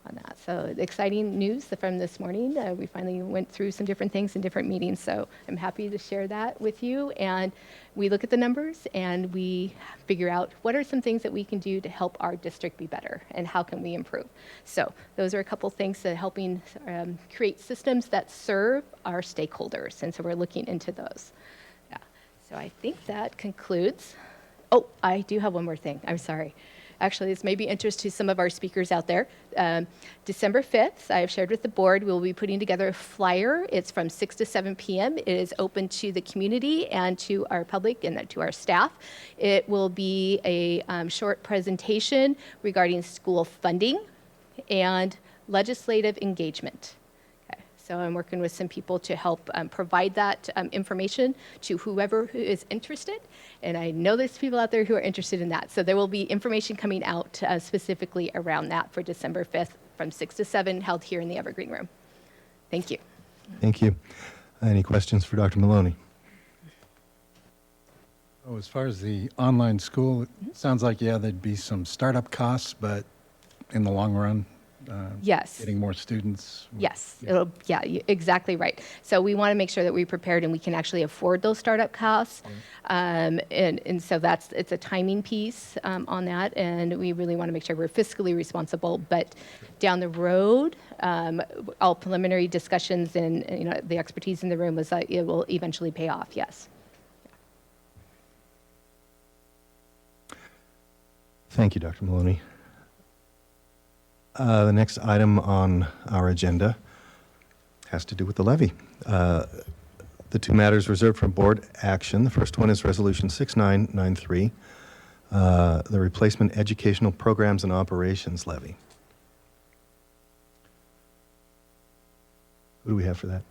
on that. So exciting news from this morning. We finally went through some different things in different meetings, so I'm happy to share that with you. And we look at the numbers and we figure out what are some things that we can do to help our district be better and how can we improve. So those are a couple things that helping create systems that serve our stakeholders. And so we're looking into those. Yeah. So I think that concludes. Oh, I do have one more thing. I'm sorry. Actually, this may be interest to some of our speakers out there. December 5th, I have shared with the board, we'll be putting together a flyer. It's from 6 to 7 p.m. It is open to the community and to our public and to our staff. It will be a short presentation regarding school funding and legislative engagement. So I'm working with some people to help provide that information to whoever who is interested. And I know there's people out there who are interested in that. So there will be information coming out specifically around that for December 5th from 6 to 7, held here in the Evergreen Room. Thank you. Thank you. Any questions for Dr. Maloney? Oh, as far as the online school, it sounds like, yeah, there'd be some startup costs, but in the long run, yes, getting more students. Yes, exactly right. So we want to make sure that we're prepared and we can actually afford those startup costs. And so it's a timing piece on that, and we really want to make sure we're fiscally responsible. But down the road, all preliminary discussions and the expertise in the room was that it will eventually pay off. Yes. Thank you, Dr. Maloney. The next item on our agenda has to do with the levy. The two matters reserved for board action. The first one is Resolution 6993, the Replacement Educational Programs and Operations Levy. Who do we have for that?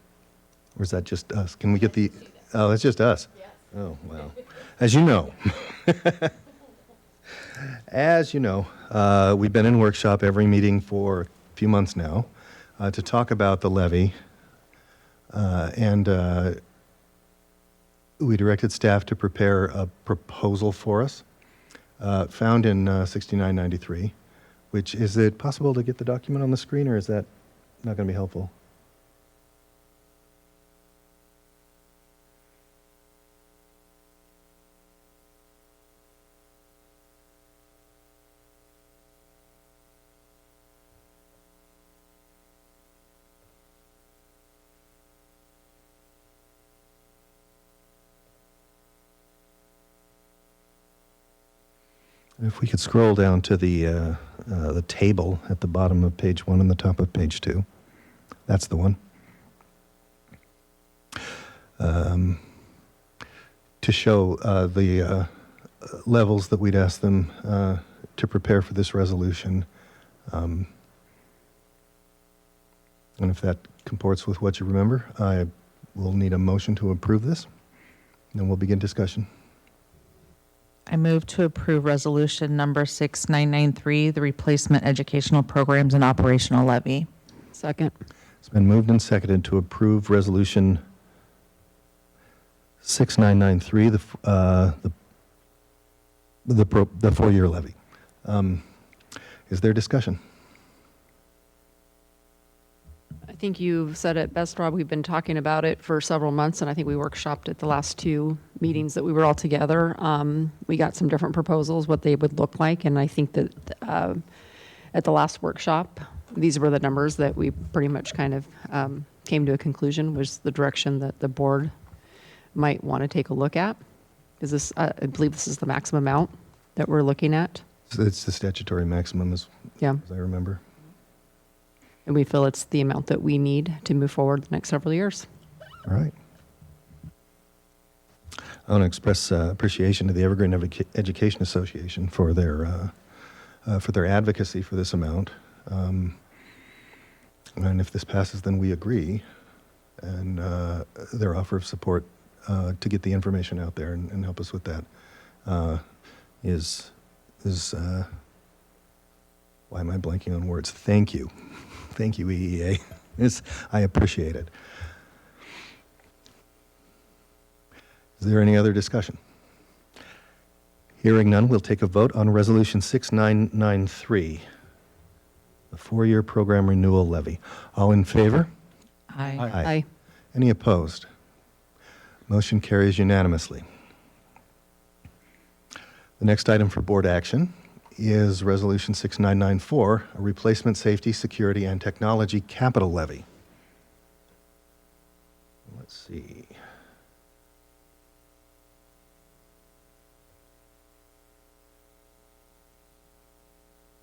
Or is that just us? Can we get the... Oh, it's just us. Yes. Oh, wow. As you know... As you know, we've been in workshop every meeting for a few months now to talk about the levy, and we directed staff to prepare a proposal for us found in 6993, which, is it possible to get the document on the screen, or is that not going to be helpful? If we could scroll down to the table at the bottom of page 1 and the top of page 2. That's the one. To show the levels that we'd ask them to prepare for this resolution. And if that comports with what you remember, I will need a motion to approve this. Then we'll begin discussion. I move to approve resolution number 6993, the Replacement Educational Programs and Operational Levy. Second. It's been moved and seconded to approve resolution 6993, the four-year levy. Is there discussion? I think you've said it best, Rob. We've been talking about it for several months, and I think we workshopped at the last two meetings that we were all together. We got some different proposals, what they would look like, and I think that at the last workshop, these were the numbers that we pretty much kind of came to a conclusion was the direction that the board might want to take a look at. Is this, I believe this is the maximum amount that we're looking at. So it's the statutory maximum, as I remember. And we feel it's the amount that we need to move forward the next several years. All right. I want to express appreciation to the Evergreen Education Association for their advocacy for this amount. And if this passes, then we agree. And their offer of support to get the information out there and help us with that is why am I blanking on words? Thank you. Thank you, EEA. I appreciate it. Is there any other discussion? Hearing none, we'll take a vote on Resolution 6993, the 4-year program renewal levy. All in favor? Aye. Aye. Any opposed? Motion carries unanimously. The next item for board action is Resolution 6994, a replacement safety, security, and technology capital levy. Let's see.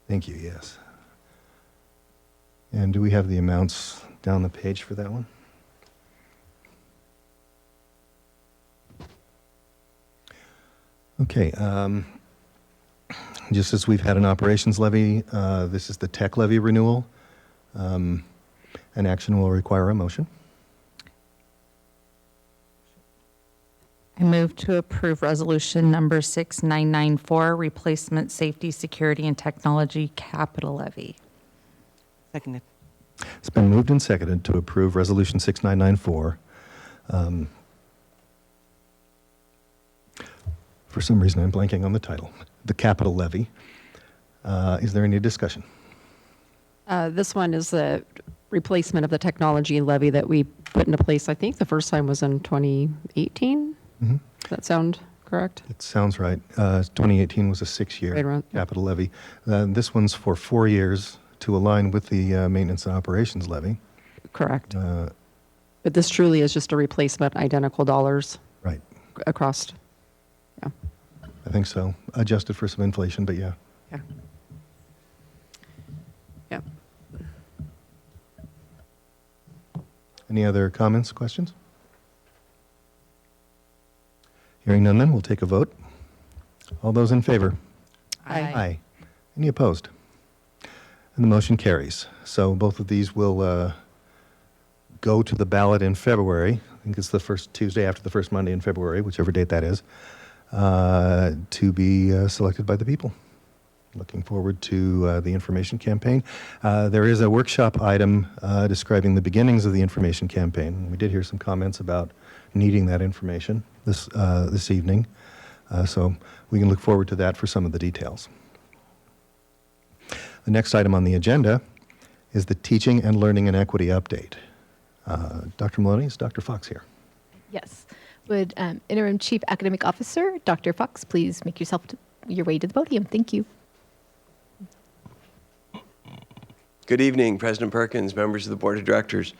Thank you, yes. And do we have the amounts down the page for that one? Okay. Just as we've had an operations levy, this is the tech levy renewal. An action will require a motion. I move to approve resolution number 6994, replacement safety, security, and technology capital levy. Seconded. It's been moved and seconded to approve resolution 6994. For some reason, I'm blanking on the title. The capital levy. Is there any discussion? This one is the replacement of the technology levy that we put into place. I think the first time was in 2018. Mm-hmm. Does that sound correct? It sounds right. 2018 was a 6-year Right around, capital levy. This one's for 4 years to align with the maintenance and operations levy. Correct. But this truly is just a replacement, identical dollars. Right. Across. Yeah. I think so. Adjusted for some inflation, but yeah. Yeah. Yeah. Any other comments, questions? Hearing none, then we'll take a vote. All those in favor? Aye. Aye. Any opposed? And the motion carries. So both of these will go to the ballot in February. I think it's the first Tuesday after the first Monday in February, whichever date that is, to be selected by the people. Looking forward to the information campaign. There is a workshop item describing the beginnings of the information campaign. We did hear some comments about needing that information this evening, so we can look forward to that for some of the details. The next item on the agenda is the Teaching and Learning and Equity Update. Dr. Maloney, is Dr. Fox here? Yes. Would Interim Chief Academic Officer Dr. Fox please make your way to the podium? Thank you. Good evening, President Perkins, members of the Board of Directors.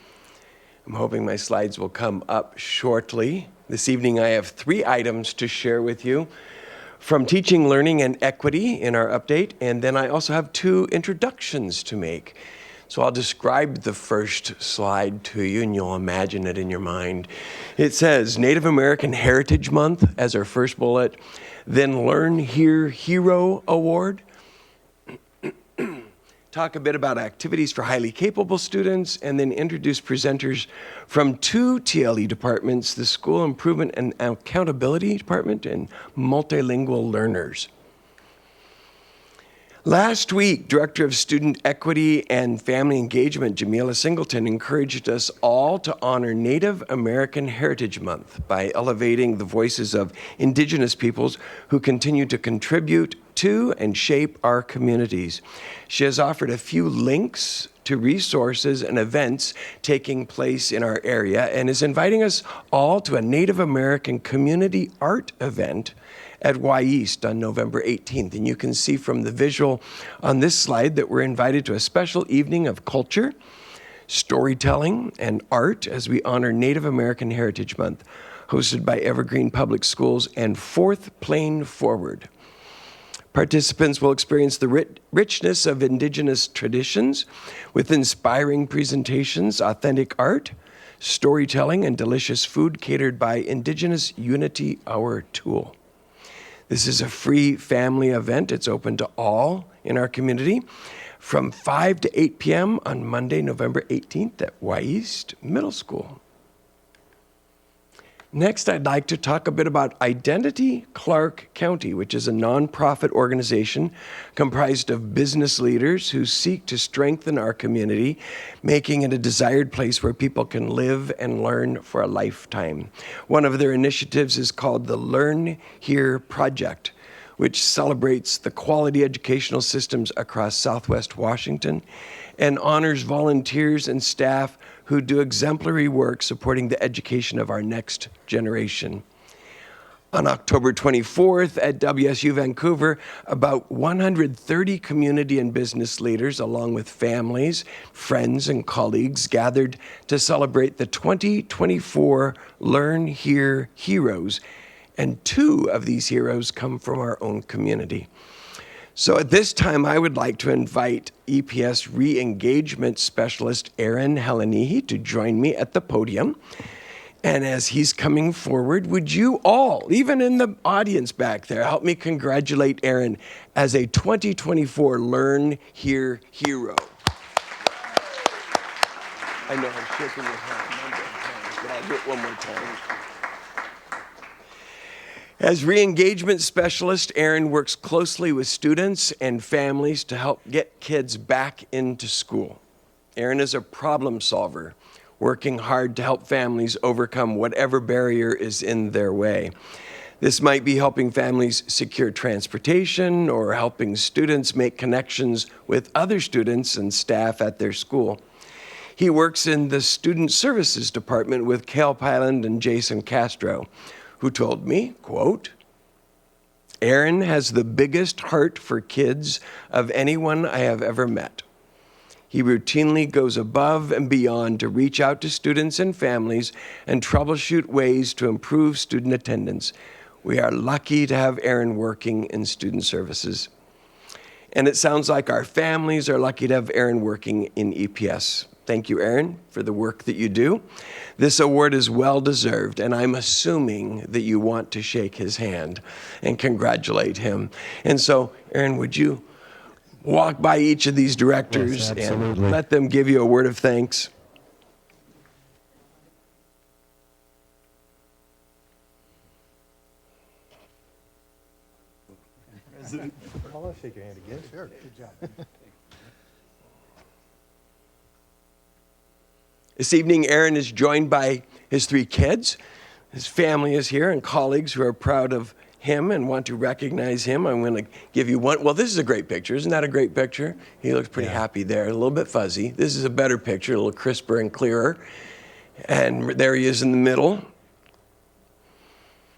I'm hoping my slides will come up shortly. This evening I have 3 items to share with you from Teaching, Learning, and Equity in our update, and then I also have 2 introductions to make. So I'll describe the first slide to you, and you'll imagine it in your mind. It says Native American Heritage Month as our first bullet, then Learn Here Hero Award. Talk a bit about activities for highly capable students, and then introduce presenters from 2 TLE departments, the School Improvement and Accountability Department and Multilingual Learners. Last week, Director of Student Equity and Family Engagement, Jamila Singleton, encouraged us all to honor Native American Heritage Month by elevating the voices of Indigenous peoples who continue to contribute to and shape our communities. She has offered a few links to resources and events taking place in our area and is inviting us all to a Native American community art event at Y East on November 18th. And you can see from the visual on this slide that we're invited to a special evening of culture, storytelling, and art as we honor Native American Heritage Month, hosted by Evergreen Public Schools and Fourth Plane Forward. Participants will experience the richness of Indigenous traditions with inspiring presentations, authentic art, storytelling, and delicious food catered by Indigenous Unity Hour Tool. This is a free family event. It's open to all in our community from 5 to 8 p.m. on Monday, November 18th at Y East Middle School. Next, I'd like to talk a bit about Identity Clark County, which is a nonprofit organization comprised of business leaders who seek to strengthen our community, making it a desired place where people can live and learn for a lifetime. One of their initiatives is called the Learn Here Project, which celebrates the quality educational systems across Southwest Washington and honors volunteers and staff who do exemplary work supporting the education of our next generation. On October 24th at WSU Vancouver, about 130 community and business leaders, along with families, friends, and colleagues, gathered to celebrate the 2024 Learn Here Heroes, and 2 of these heroes come from our own community. So at this time, I would like to invite EPS re-engagement specialist Aaron Helenihi to join me at the podium. And as he's coming forward, would you all, even in the audience back there, help me congratulate Aaron as a 2024 Learn Here Hero. I know I'm shaking your hand, but I'll do it one more time. As re-engagement specialist, Aaron works closely with students and families to help get kids back into school. Aaron is a problem solver, working hard to help families overcome whatever barrier is in their way. This might be helping families secure transportation or helping students make connections with other students and staff at their school. He works in the Student Services Department with Cal Pyland and Jason Castro, who told me, quote, Aaron has the biggest heart for kids of anyone I have ever met. He routinely goes above and beyond to reach out to students and families and troubleshoot ways to improve student attendance. We are lucky to have Aaron working in student services. And it sounds like our families are lucky to have Aaron working in EPS. Thank you, Aaron, for the work that you do. This award is well-deserved, and I'm assuming that you want to shake his hand and congratulate him. And so, Aaron, would you walk by each of these directors and let them give you a word of thanks? I'll shake your hand again. Sure. Good job. This evening, Aaron is joined by his 3 kids. His family is here and colleagues who are proud of him and want to recognize him. I'm going to give you one. Well, this is a great picture. Isn't that a great picture? He looks pretty happy there, a little bit fuzzy. This is a better picture, a little crisper and clearer. And there he is in the middle.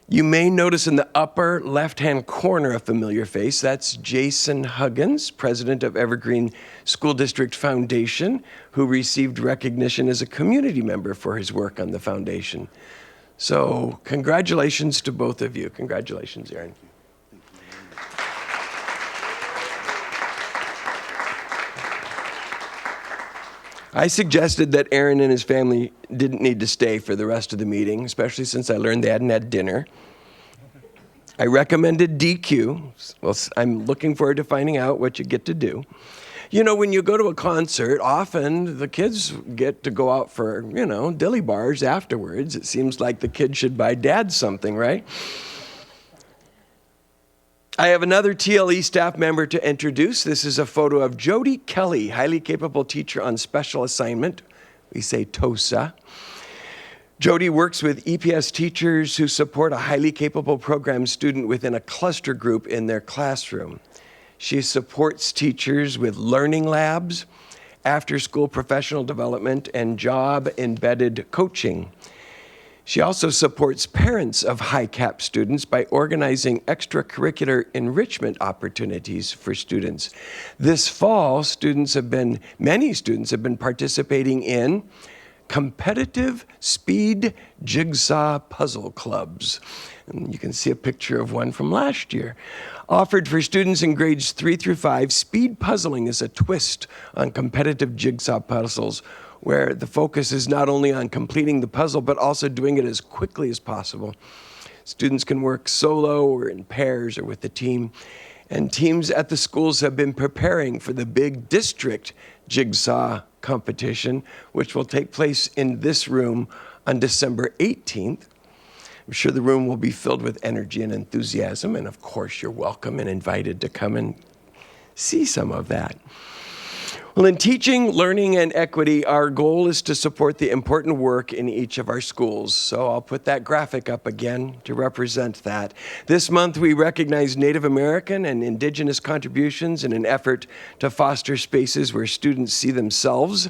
You may notice in the upper left-hand corner a familiar face. That's Jason Huggins, president of Evergreen School District Foundation, who received recognition as a community member for his work on the foundation. So congratulations to both of you. Congratulations, Aaron. I suggested that Aaron and his family didn't need to stay for the rest of the meeting, especially since I learned they hadn't had dinner. I recommended DQ. Well, I'm looking forward to finding out what you get to do. You know, when you go to a concert, often the kids get to go out for, dilly bars afterwards. It seems like the kids should buy dad something, right? I have another TLE staff member to introduce. This is a photo of Jody Kelly, highly capable teacher on special assignment. We say TOSA. Jody works with EPS teachers who support a highly capable program student within a cluster group in their classroom. She supports teachers with learning labs, after-school professional development, and job-embedded coaching. She also supports parents of high-cap students by organizing extracurricular enrichment opportunities for students. This fall, many students have been participating in competitive speed jigsaw puzzle clubs. And you can see a picture of one from last year. Offered for students in grades 3 through 5, speed puzzling is a twist on competitive jigsaw puzzles, where the focus is not only on completing the puzzle, but also doing it as quickly as possible. Students can work solo or in pairs or with the team. And teams at the schools have been preparing for the big district jigsaw competition, which will take place in this room on December 18th. I'm sure the room will be filled with energy and enthusiasm, and of course you're welcome and invited to come and see some of that. Well, in teaching, learning, and equity, our goal is to support the important work in each of our schools. So I'll put that graphic up again to represent that. This month, we recognize Native American and Indigenous contributions in an effort to foster spaces where students see themselves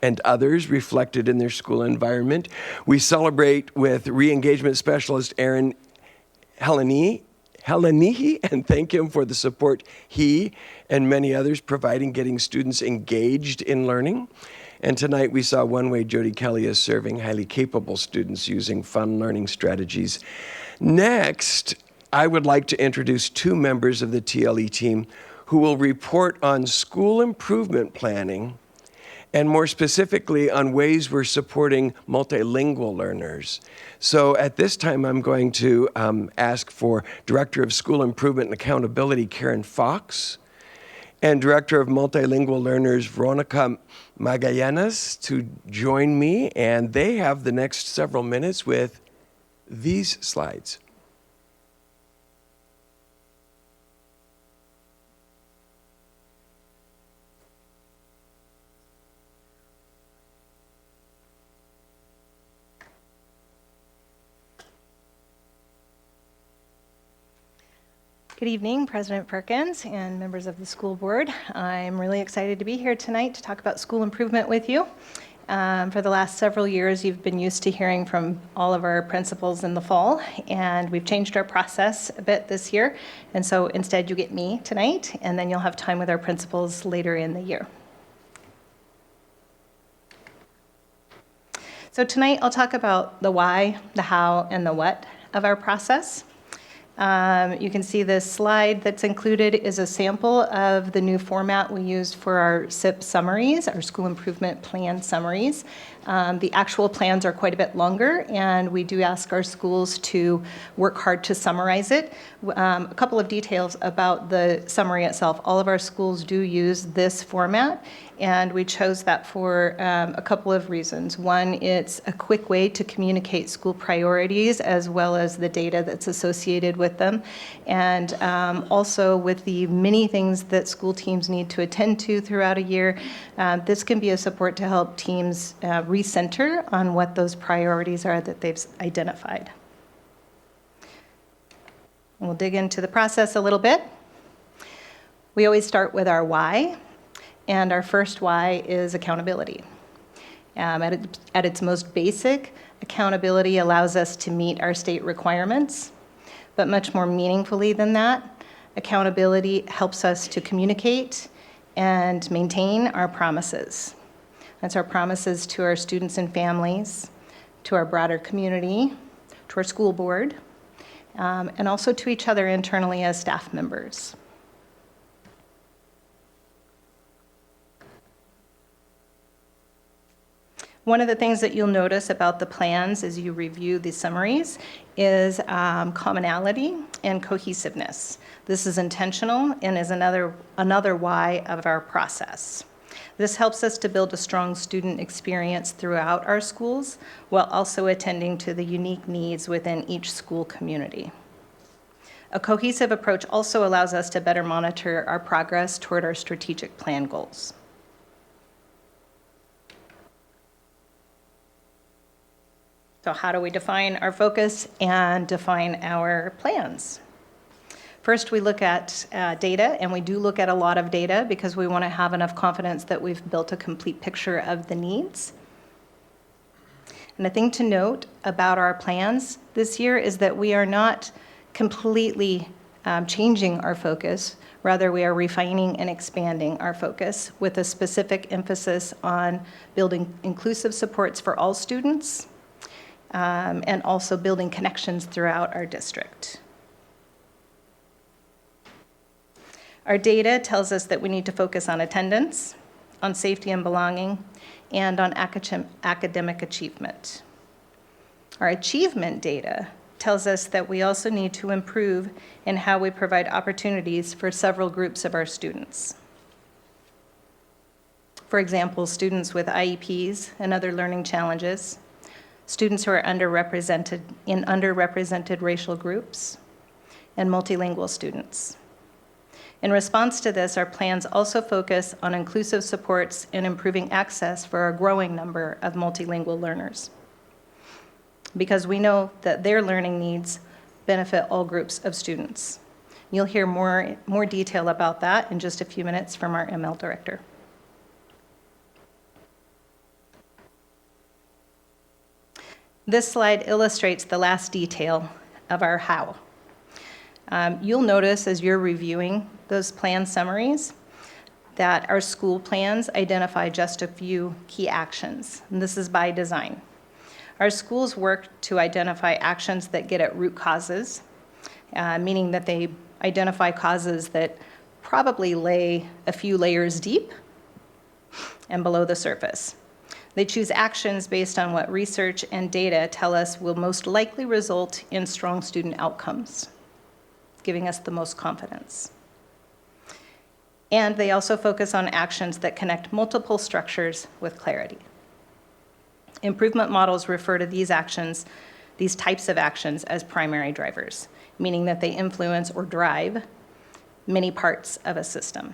and others reflected in their school environment. We celebrate with re-engagement specialist Aaron Helenihi and thank him for the support he and many others provide in getting students engaged in learning. And tonight we saw one way Jody Kelly is serving highly capable students using fun learning strategies. Next, I would like to introduce two members of the TLE team who will report on school improvement planning and more specifically on ways we're supporting multilingual learners. So at this time, I'm going to ask for Director of School Improvement and Accountability, Karen Fox, and Director of Multilingual Learners, Veronica Magallanes, to join me, and they have the next several minutes with these slides. Good evening, President Perkins and members of the school board. I'm really excited to be here tonight to talk about school improvement with you. For the last several years, you've been used to hearing from all of our principals in the fall, and we've changed our process a bit this year. And so instead, you get me tonight, and then you'll have time with our principals later in the year. So tonight, I'll talk about the why, the how, and the what of our process. You can see this slide that's included is a sample of the new format we used for our SIP summaries, our school improvement plan summaries. The actual plans are quite a bit longer, and we do ask our schools to work hard to summarize it. A couple of details about the summary itself. All of our schools do use this format, and we chose that for a couple of reasons. One, it's a quick way to communicate school priorities as well as the data that's associated with them. And also with the many things that school teams need to attend to throughout a year, this can be a support to help teams recenter on what those priorities are that they've identified. We'll dig into the process a little bit. We always start with our why. And our first why is accountability. At its most basic, accountability allows us to meet our state requirements. But much more meaningfully than that, accountability helps us to communicate and maintain our promises. That's our promises to our students and families, to our broader community, to our school board, and also to each other internally as staff members. One of the things that you'll notice about the plans as you review the summaries is commonality and cohesiveness. This is intentional and is another why of our process. This helps us to build a strong student experience throughout our schools while also attending to the unique needs within each school community. A cohesive approach also allows us to better monitor our progress toward our strategic plan goals. So how do we define our focus and define our plans? First, we look at data, and we do look at a lot of data because we want to have enough confidence that we've built a complete picture of the needs. And the thing to note about our plans this year is that we are not completely changing our focus. Rather, we are refining and expanding our focus with a specific emphasis on building inclusive supports for all students and also building connections throughout our district. Our data tells us that we need to focus on attendance, on safety and belonging, and on academic achievement. Our achievement data tells us that we also need to improve in how we provide opportunities for several groups of our students. For example, students with IEPs and other learning challenges, students who are underrepresented in underrepresented racial groups, and multilingual students. In response to this, our plans also focus on inclusive supports and improving access for a growing number of multilingual learners, because we know that their learning needs benefit all groups of students. You'll hear more detail about that in just a few minutes from our ML director. This slide illustrates the last detail of our how. You'll notice as you're reviewing those plan summaries that our school plans identify just a few key actions, and this is by design. Our schools work to identify actions that get at root causes, meaning that they identify causes that probably lay a few layers deep and below the surface. They choose actions based on what research and data tell us will most likely result in strong student outcomes, giving us the most confidence. And they also focus on actions that connect multiple structures with clarity. Improvement models refer to these actions, these types of actions, as primary drivers, meaning that they influence or drive many parts of a system.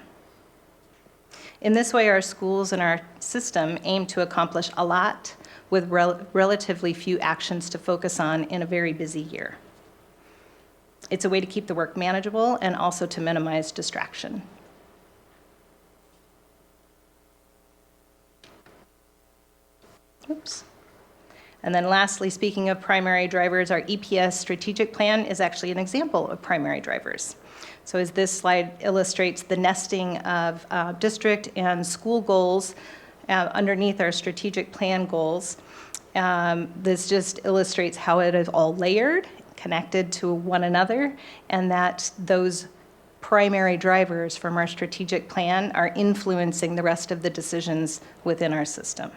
In this way, our schools and our system aim to accomplish a lot with relatively few actions to focus on in a very busy year. It's a way to keep the work manageable and also to minimize distraction. Oops. And then lastly, speaking of primary drivers, our EPS strategic plan is actually an example of primary drivers. So as this slide illustrates the nesting of district and school goals underneath our strategic plan goals, this just illustrates how it is all layered, connected to one another, and that those primary drivers from our strategic plan are influencing the rest of the decisions within our system.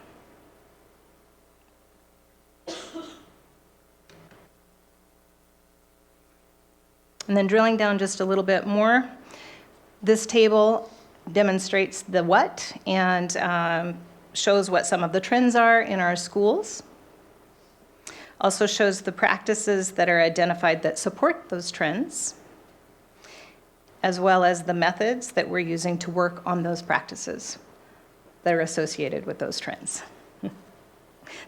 And then drilling down just a little bit more, this table demonstrates the what and shows what some of the trends are in our schools. Also shows the practices that are identified that support those trends, as well as the methods that we're using to work on those practices that are associated with those trends.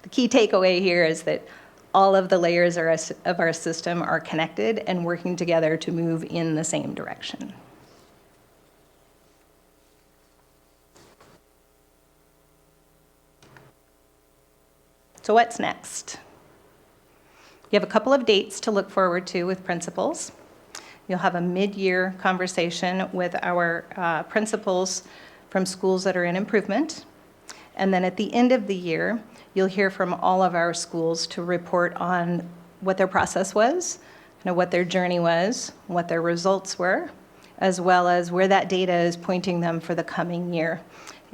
The key takeaway here is that all of the layers of our system are connected and working together to move in the same direction. So what's next? You have a couple of dates to look forward to with principals. You'll have a mid-year conversation with our principals from schools that are in improvement. And then at the end of the year, you'll hear from all of our schools to report on what their process was, what their journey was, what their results were, as well as where that data is pointing them for the coming year.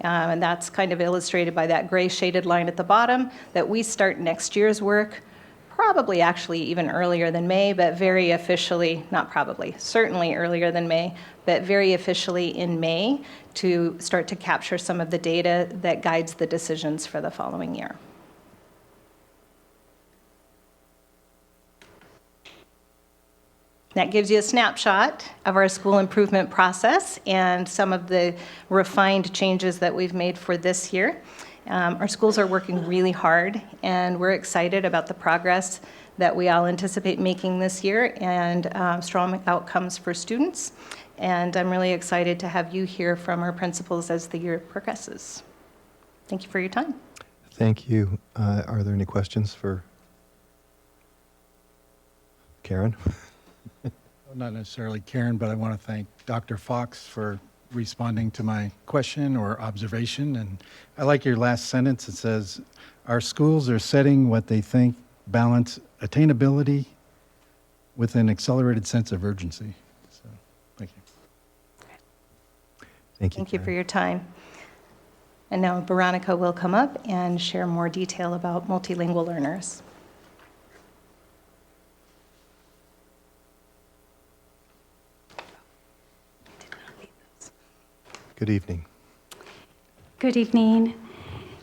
And that's kind of illustrated by that gray shaded line at the bottom, that we start next year's work, probably actually even earlier than May, but very officially, not probably, certainly earlier than May, but very officially in May to start to capture some of the data that guides the decisions for the following year. That gives you a snapshot of our school improvement process and some of the refined changes that we've made for this year. Our schools are working really hard, and we're excited about the progress that we all anticipate making this year and strong outcomes for students. And I'm really excited to have you hear from our principals as the year progresses. Thank you for your time. Thank you. Are there any questions for Karen? Not necessarily Karen, but I want to thank Dr. Fox for responding to my question or observation. And I like your last sentence. It says, our schools are setting what they think balance attainability with an accelerated sense of urgency. So, thank you. Thank you. Thank you for your time. And now Veronica will come up and share more detail about multilingual learners. Good evening. Good evening,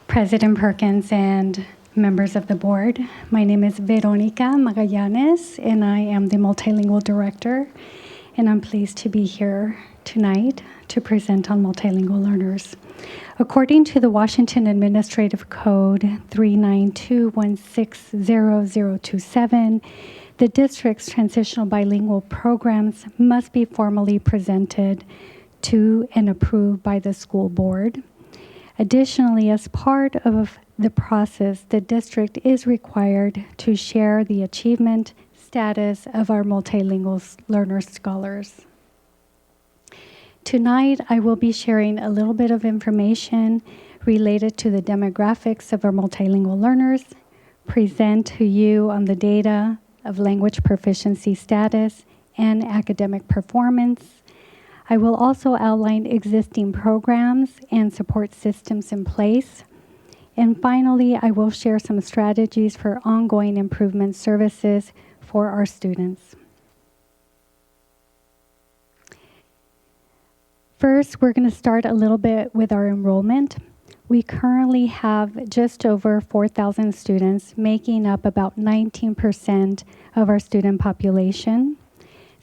President Perkins and members of the board. My name is Veronica Magallanes, and I am the Multilingual Director, and I'm pleased to be here tonight to present on multilingual learners. According to the Washington Administrative Code 392160027, the district's transitional bilingual programs must be formally presented to and approved by the school board. Additionally, as part of the process, the district is required to share the achievement status of our multilingual learner scholars. Tonight, I will be sharing a little bit of information related to the demographics of our multilingual learners, present to you on the data of language proficiency status and academic performance. I will also outline existing programs and support systems in place. And finally, I will share some strategies for ongoing improvement services for our students. First, we're going to start a little bit with our enrollment. We currently have just over 4,000 students, making up about 19% of our student population.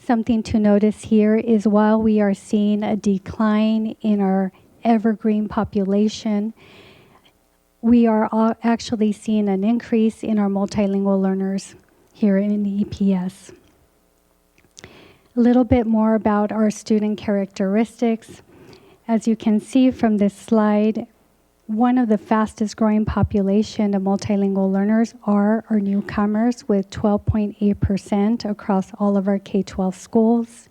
Something to notice here is while we are seeing a decline in our Evergreen population, we are actually seeing an increase in our multilingual learners here in the EPS. A little bit more about our student characteristics. As you can see from this slide, one of the fastest growing population of multilingual learners are our newcomers, with 12.8% across all of our K-12 schools.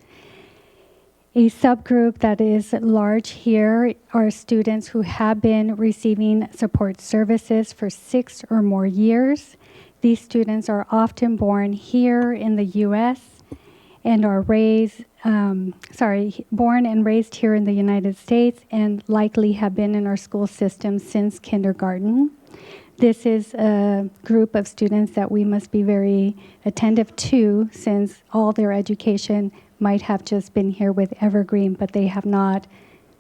A subgroup that is large here are students who have been receiving support services for 6 or more years. These students are often born here in the U.S. and are born and raised here in the United States and likely have been in our school system since kindergarten. This is a group of students that we must be very attentive to, since all their education might have just been here with Evergreen, but they have not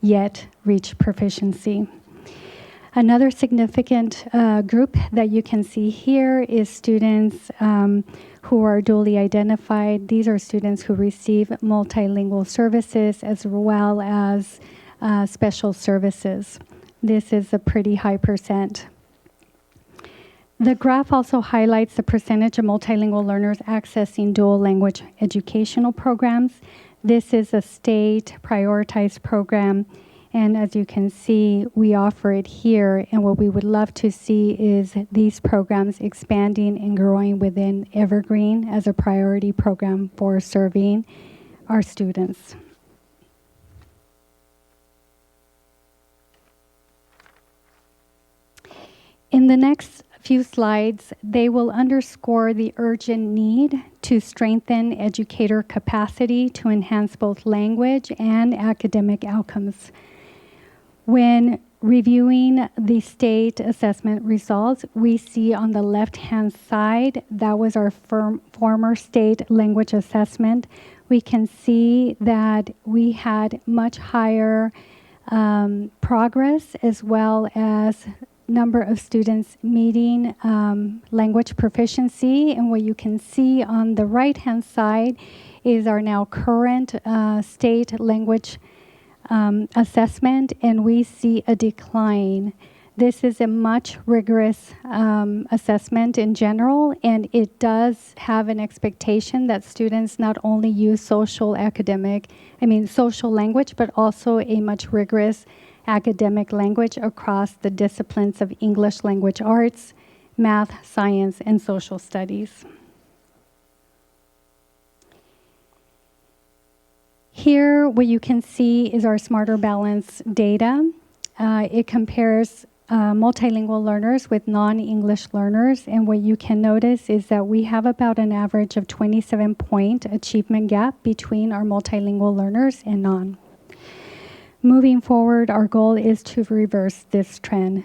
yet reached proficiency. Another significant group that you can see here is students who are dually identified. These are students who receive multilingual services as well as special services. This is a pretty high percent. The graph also highlights the percentage of multilingual learners accessing dual language educational programs. This is a state prioritized program, and as you can see, we offer it here, and what we would love to see is these programs expanding and growing within Evergreen as a priority program for serving our students. In the next few slides, they will underscore the urgent need to strengthen educator capacity to enhance both language and academic outcomes. When reviewing the state assessment results, we see on the left-hand side, that was our former state language assessment. We can see that we had much higher progress, as well as number of students meeting language proficiency. And what you can see on the right-hand side is our now current state language assessment, and we see a decline. This is a much rigorous assessment in general, and it does have an expectation that students not only use social language, but also a much rigorous academic language across the disciplines of English language arts, math, science, and social studies. Here, what you can see is our Smarter Balance data. It compares multilingual learners with non-English learners, and what you can notice is that we have about an average of 27-point achievement gap between our multilingual learners and non. Moving forward, our goal is to reverse this trend.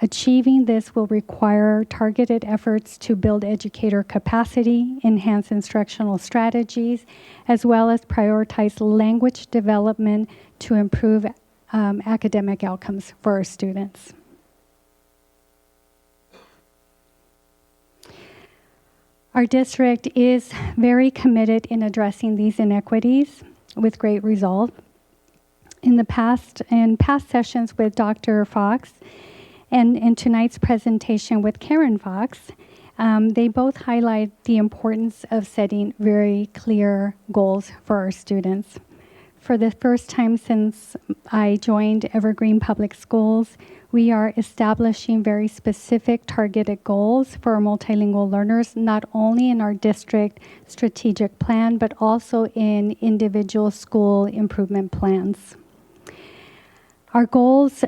Achieving this will require targeted efforts to build educator capacity, enhance instructional strategies, as well as prioritize language development to improve academic outcomes for our students. Our district is very committed in addressing these inequities with great resolve. In past sessions with Dr. Fox, and in tonight's presentation with Karen Fox, they both highlight the importance of setting very clear goals for our students. For the first time since I joined Evergreen Public Schools, we are establishing very specific targeted goals for our multilingual learners, not only in our district strategic plan, but also in individual school improvement plans. Our goals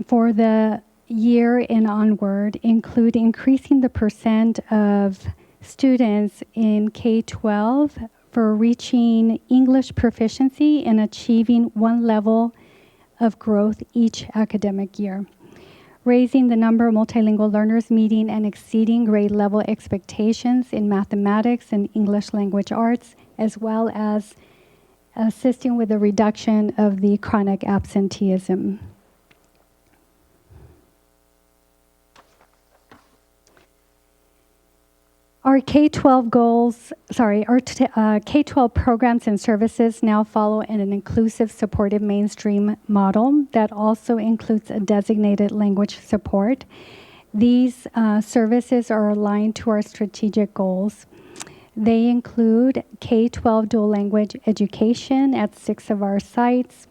for the year and onward include increasing the percent of students in K-12 for reaching English proficiency and achieving one level of growth each academic year. Raising the number of multilingual learners meeting and exceeding grade level expectations in mathematics and English language arts, as well as assisting with the reduction of the chronic absenteeism. Our K-12 goals, our K-12 programs and services now follow an inclusive supportive mainstream model that also includes a designated language support. These services are aligned to our strategic goals. They include K-12 dual language education at 6 of our sites.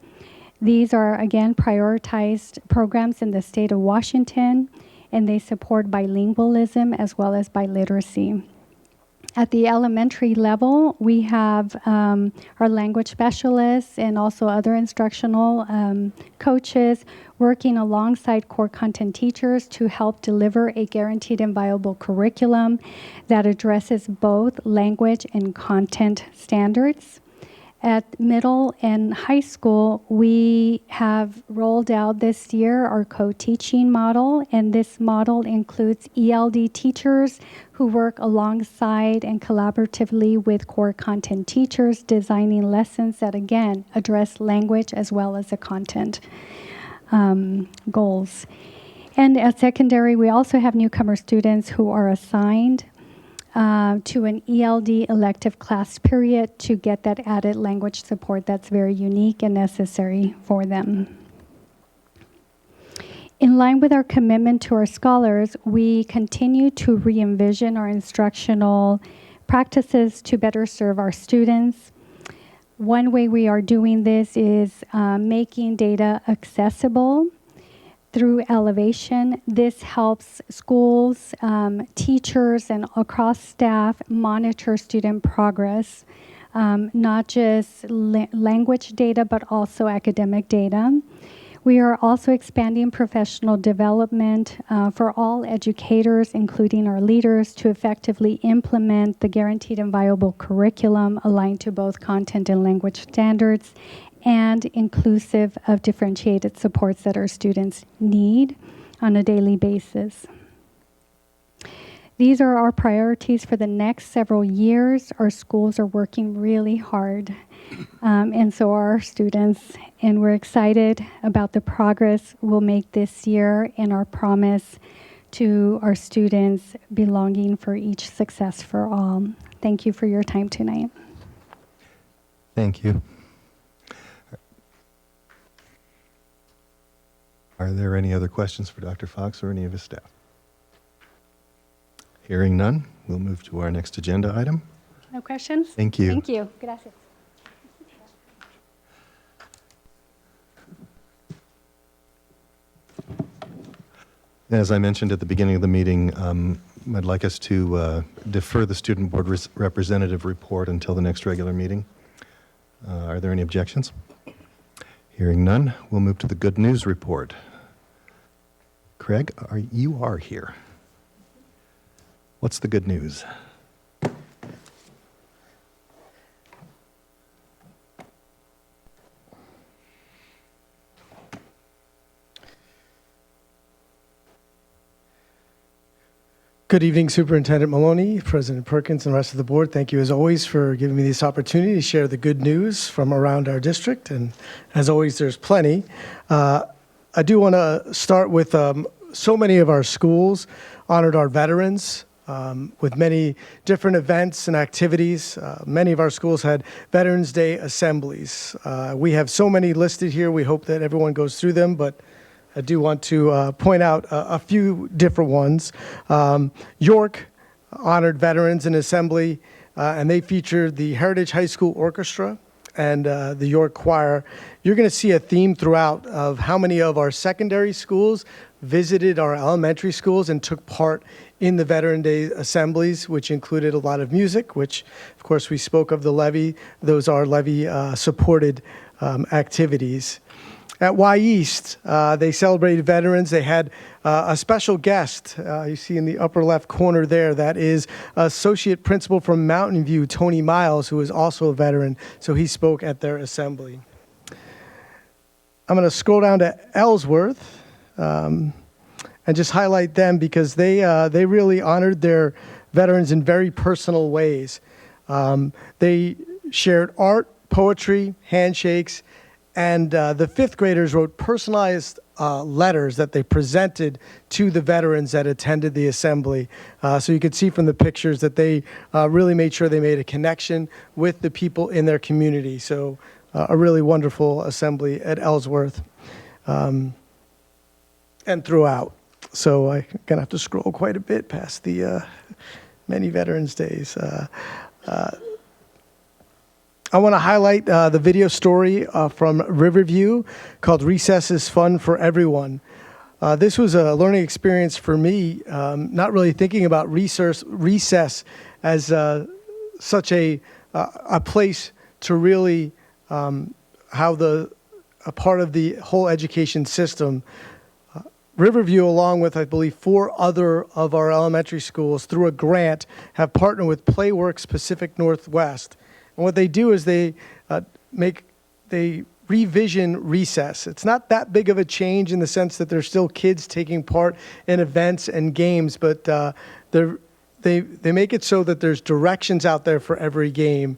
These are, again, prioritized programs in the state of Washington, and they support bilingualism as well as biliteracy. At the elementary level, we have our language specialists and also other instructional coaches working alongside core content teachers to help deliver a guaranteed and viable curriculum that addresses both language and content standards. At middle and high school, we have rolled out this year our co-teaching model, and this model includes ELD teachers who work alongside and collaboratively with core content teachers, designing lessons that, again, address language as well as the content goals. And at secondary, we also have newcomer students who are assigned to an ELD elective class period to get that added language support that's very unique and necessary for them. In line with our commitment to our scholars, we continue to re-envision our instructional practices to better serve our students. One way we are doing this is making data accessible through elevation. This helps schools, teachers, and across staff monitor student progress, not just language data, but also academic data. We are also expanding professional development for all educators, including our leaders, to effectively implement the guaranteed and viable curriculum aligned to both content and language standards, and inclusive of differentiated supports that our students need on a daily basis. These are our priorities for the next several years. Our schools are working really hard, and so are our students, and we're excited about the progress we'll make this year and our promise to our students belonging for each success for all. Thank you for your time tonight. Thank you. Are there any other questions for Dr. Fox or any of his staff? Hearing none, we'll move to our next agenda item. No questions? Thank you. Thank you. Gracias. As I mentioned at the beginning of the meeting, I'd like us to defer the student board representative report until the next regular meeting. Are there any objections? Hearing none, we'll move to the good news report. Craig, you are here. What's the good news? Good evening, Superintendent Maloney, President Perkins, and the rest of the board. Thank you, as always, for giving me this opportunity to share the good news from around our district. And as always, there's plenty. I do want to start with so many of our schools honored our veterans with many different events and activities. Many of our schools had Veterans Day assemblies. We have so many listed here. We hope that everyone goes through them, but I do want to point out a few different ones. York honored veterans in assembly, and they featured the Heritage High School Orchestra and the York Choir. You're going to see a theme throughout of how many of our secondary schools visited our elementary schools and took part in the Veteran Day assemblies, which included a lot of music, which, of course, we spoke of the levy. Those are levy-supported activities. At Y East, they celebrated veterans. They had a special guest, you see in the upper left corner there, that is Associate Principal from Mountain View, Tony Miles, who is also a veteran, so he spoke at their assembly. I'm going to scroll down to Ellsworth and just highlight them because they really honored their veterans in very personal ways. They shared art, poetry, handshakes, and the fifth graders wrote personalized letters that they presented to the veterans that attended the assembly. So you could see from the pictures that they really made sure they made a connection with the people in their community. So a really wonderful assembly at Ellsworth and throughout. So I'm going to have to scroll quite a bit past the many Veterans Days. I want to highlight the video story from Riverview called Recess is Fun for Everyone. This was a learning experience for me, not really thinking about recess as such a place to really have a part of the whole education system. Riverview, along with, I believe, 4 other of our elementary schools, through a grant, have partnered with Playworks Pacific Northwest. And what they do is they revision recess. It's not that big of a change in the sense that there's still kids taking part in events and games, but they make it so that there's directions out there for every game.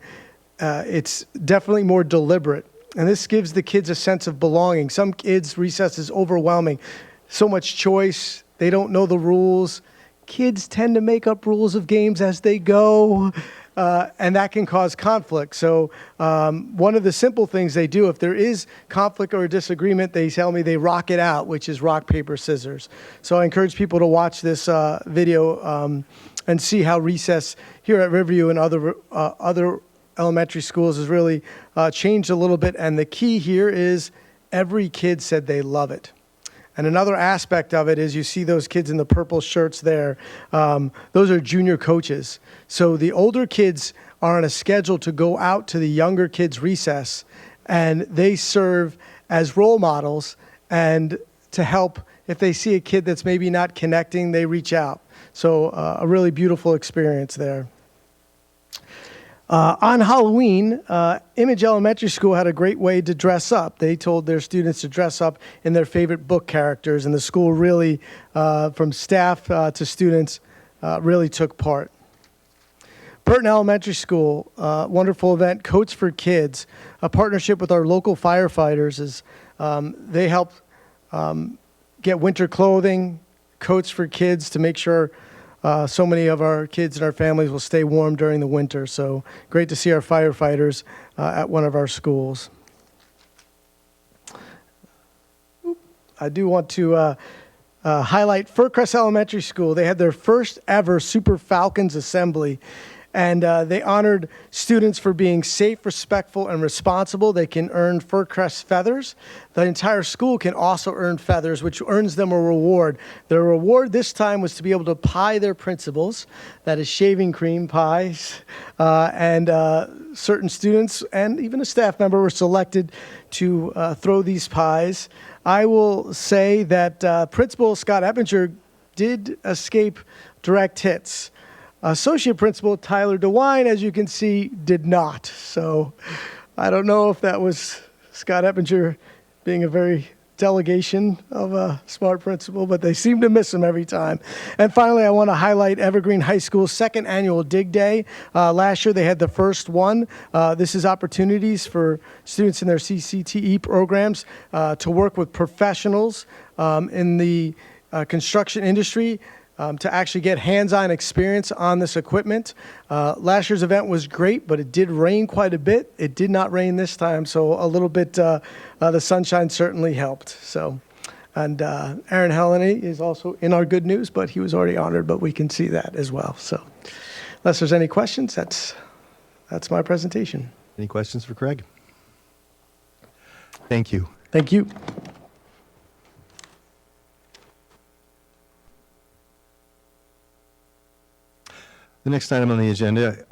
It's definitely more deliberate. And this gives the kids a sense of belonging. Some kids, recess is overwhelming. So much choice. They don't know the rules. Kids tend to make up rules of games as they go. And that can cause conflict. So one of the simple things they do, if there is conflict or a disagreement, they tell me they rock it out, which is rock, paper, scissors. So I encourage people to watch this video and see how recess here at Riverview and other elementary schools has really changed a little bit. And the key here is every kid said they love it. And another aspect of it is you see those kids in the purple shirts there. Those are junior coaches. So the older kids are on a schedule to go out to the younger kids' recess, and they serve as role models and to help. If they see a kid that's maybe not connecting, they reach out. So a really beautiful experience there. On Halloween, Image Elementary School had a great way to dress up. They told their students to dress up in their favorite book characters, and the school really, from staff to students, really took part. Burton Elementary School, wonderful event, Coats for Kids, a partnership with our local firefighters. They help get winter clothing, coats for kids to make sure so many of our kids and our families will stay warm during the winter. So great to see our firefighters at one of our schools. I do want to highlight Fircrest Elementary School. They had their first ever Super Falcons assembly. And they honored students for being safe, respectful, and responsible. They can earn fur crest feathers. The entire school can also earn feathers, which earns them a reward. Their reward this time was to be able to pie their principals. That is shaving cream pies. And certain students and even a staff member were selected to throw these pies. I will say that Principal Scott Eppinger did escape direct hits. Associate Principal Tyler DeWine, as you can see, did not. So I don't know if that was Scott Eppinger being a very delegation of a smart principal, but they seem to miss him every time. And finally, I want to highlight Evergreen High School's second annual Dig Day. Last year, they had the first one. This is opportunities for students in their CCTE programs to work with professionals in the construction industry to actually get hands-on experience on this equipment. Last year's event was great, but it did rain quite a bit. It did not rain this time, so a little bit, the sunshine certainly helped. So, and Aaron Heleny is also in our good news, but he was already honored, but we can see that as well. So unless there's any questions, that's my presentation. Any questions for Craig? Thank you. Thank you. The next item on the agenda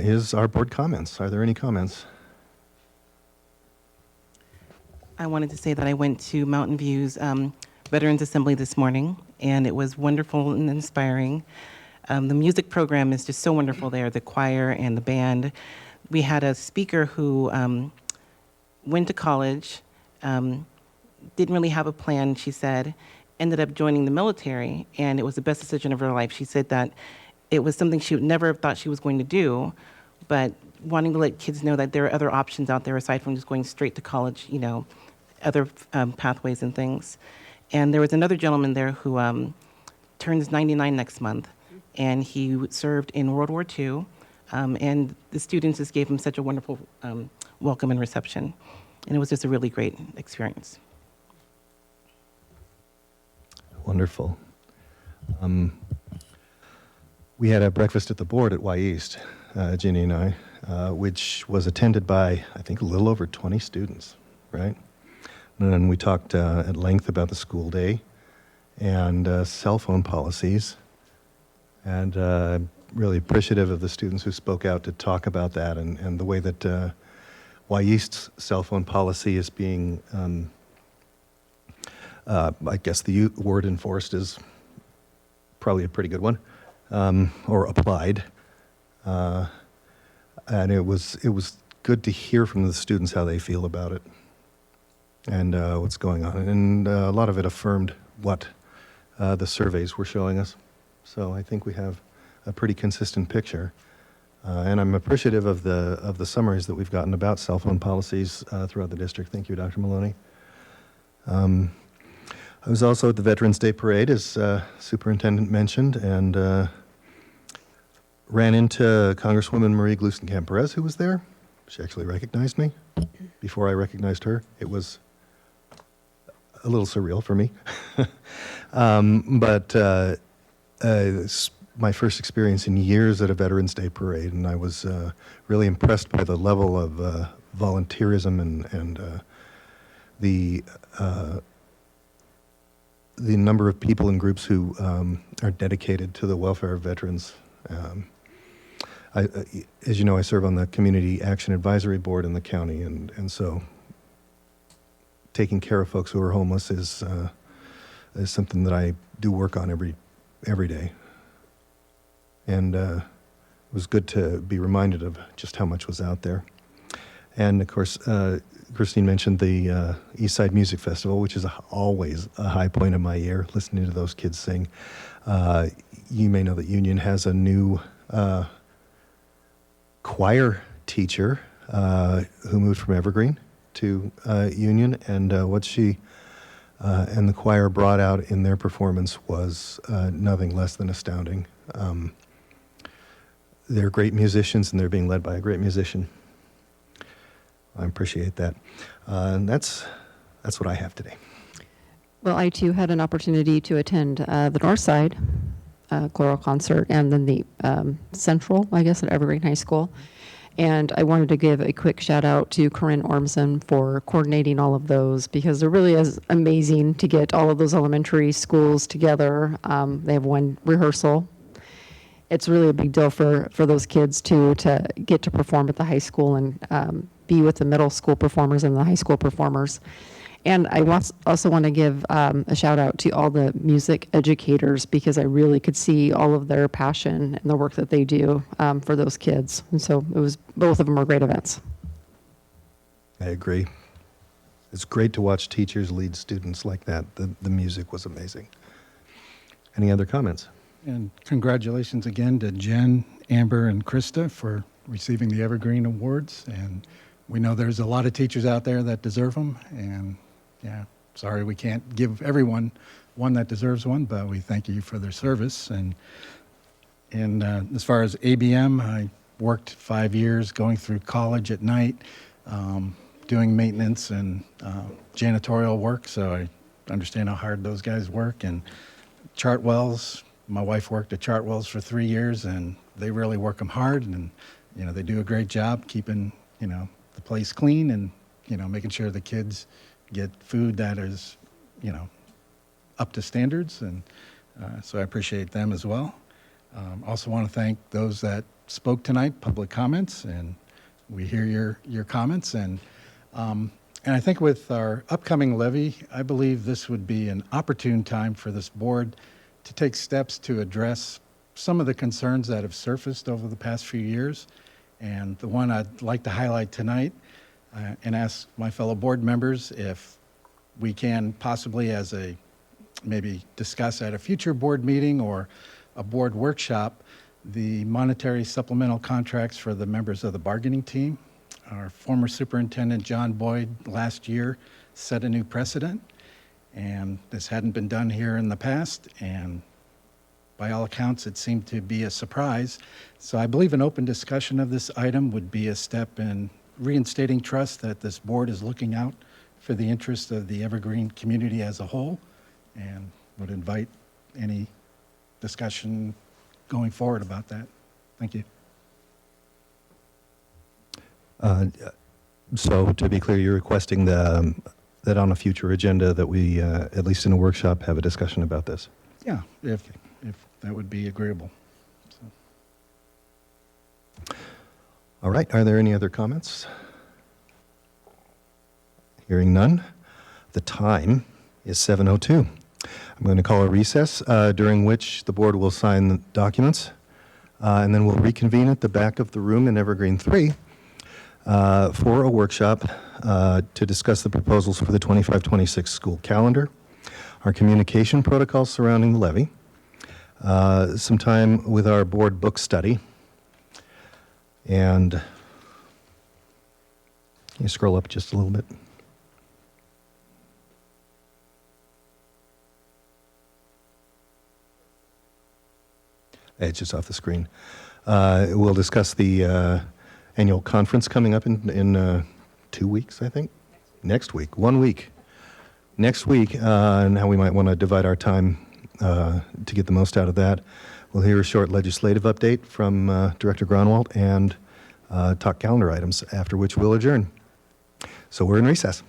is our board comments. Are there any comments? I wanted to say that I went to Mountain View's Veterans Assembly this morning, and it was wonderful and inspiring. The music program is just so wonderful there, the choir and the band. We had a speaker who went to college, didn't really have a plan, she said, ended up joining the military, and it was the best decision of her life. She said that it was something she would never have thought she was going to do, but wanting to let kids know that there are other options out there aside from just going straight to college, you know, other pathways and things. And there was another gentleman there who turns 99 next month, and he served in World War II, and the students just gave him such a wonderful welcome and reception. And it was just a really great experience. Wonderful. We had a breakfast at the board at Y East, Ginny and I, which was attended by, I think, a little over 20 students, right? And then we talked at length about the school day and cell phone policies, and really appreciative of the students who spoke out to talk about that and the way that Y East's cell phone policy is being, I guess the word enforced is probably a pretty good one. Or applied, and it was good to hear from the students how they feel about it and what's going on, and a lot of it affirmed what the surveys were showing us. So I think we have a pretty consistent picture, and I'm appreciative of the summaries that we've gotten about cell phone policies throughout the district. Thank you, Dr. Maloney. I was also at the Veterans Day Parade, as Superintendent mentioned, and ran into Congresswoman Marie Gluesenkamp-Perez, who was there. She actually recognized me before I recognized her. It was a little surreal for me. But it's my first experience in years at a Veterans Day Parade, and I was really impressed by the level of volunteerism and the number of people and groups who are dedicated to the welfare of veterans. As you know, I serve on the Community Action Advisory Board in the county, and so taking care of folks who are homeless is something that I do work on every day. And it was good to be reminded of just how much was out there. And of course, Christine mentioned the Eastside Music Festival, which is always a high point of my year, listening to those kids sing. You may know that Union has a new choir teacher who moved from Evergreen to Union, and what she and the choir brought out in their performance was nothing less than astounding. They're great musicians, and they're being led by a great musician. I appreciate that. And that's what I have today. Well, I too had an opportunity to attend the North Side choral concert, and then the Central, I guess, at Evergreen High School. And I wanted to give a quick shout out to Corinne Ormson for coordinating all of those, because it really is amazing to get all of those elementary schools together. They have one rehearsal. It's really a big deal for those kids too, to get to perform at the high school and be with the middle school performers and the high school performers. And I also want to give a shout out to all the music educators, because I really could see all of their passion and the work that they do for those kids. And so both of them were great events. I agree. It's great to watch teachers lead students like that. The music was amazing. Any other comments? And congratulations again to Jen, Amber, and Krista for receiving the Evergreen Awards. And we know there's a lot of teachers out there that deserve them. And yeah, sorry we can't give everyone one that deserves one, but we thank you for their service. And as far as ABM, I worked 5 years going through college at night, doing maintenance and janitorial work, so I understand how hard those guys work. And Chartwells, my wife worked at Chartwells for 3 years, and they really work them hard, and they do a great job keeping the place clean and making sure the kids get food that is up to standards, and so I appreciate them as well. Also want to thank those that spoke tonight, public comments, and we hear your comments. And I think with our upcoming levy, I believe this would be an opportune time for this board to take steps to address some of the concerns that have surfaced over the past few years. And the one I'd like to highlight tonight and ask my fellow board members if we can possibly maybe discuss at a future board meeting or a board workshop the monetary supplemental contracts for the members of the bargaining team. Our former superintendent, John Boyd, last year set a new precedent, and this hadn't been done here in the past, and by all accounts, it seemed to be a surprise. So I believe an open discussion of this item would be a step in reinstating trust that this board is looking out for the interest of the Evergreen community as a whole, and would invite any discussion going forward about that. Thank you. So to be clear, you're requesting that on a future agenda that we, at least in a workshop, have a discussion about this? Yeah, if that would be agreeable. So. All right, are there any other comments? Hearing none. The time is 7:02. I'm going to call a recess, during which the board will sign the documents, and then we'll reconvene at the back of the room in Evergreen 3 for a workshop to discuss the proposals for the 25-26 school calendar, our communication protocols surrounding the levy, some time with our board book study, and can you scroll up just a little bit? It's just off the screen. We'll discuss the annual conference coming up in 2 weeks, I think. Next week. 1 week. Next week, and how we might want to divide our time to get the most out of that. We'll hear a short legislative update from Director Gronwald and talk calendar items, after which we'll adjourn. So we're in recess.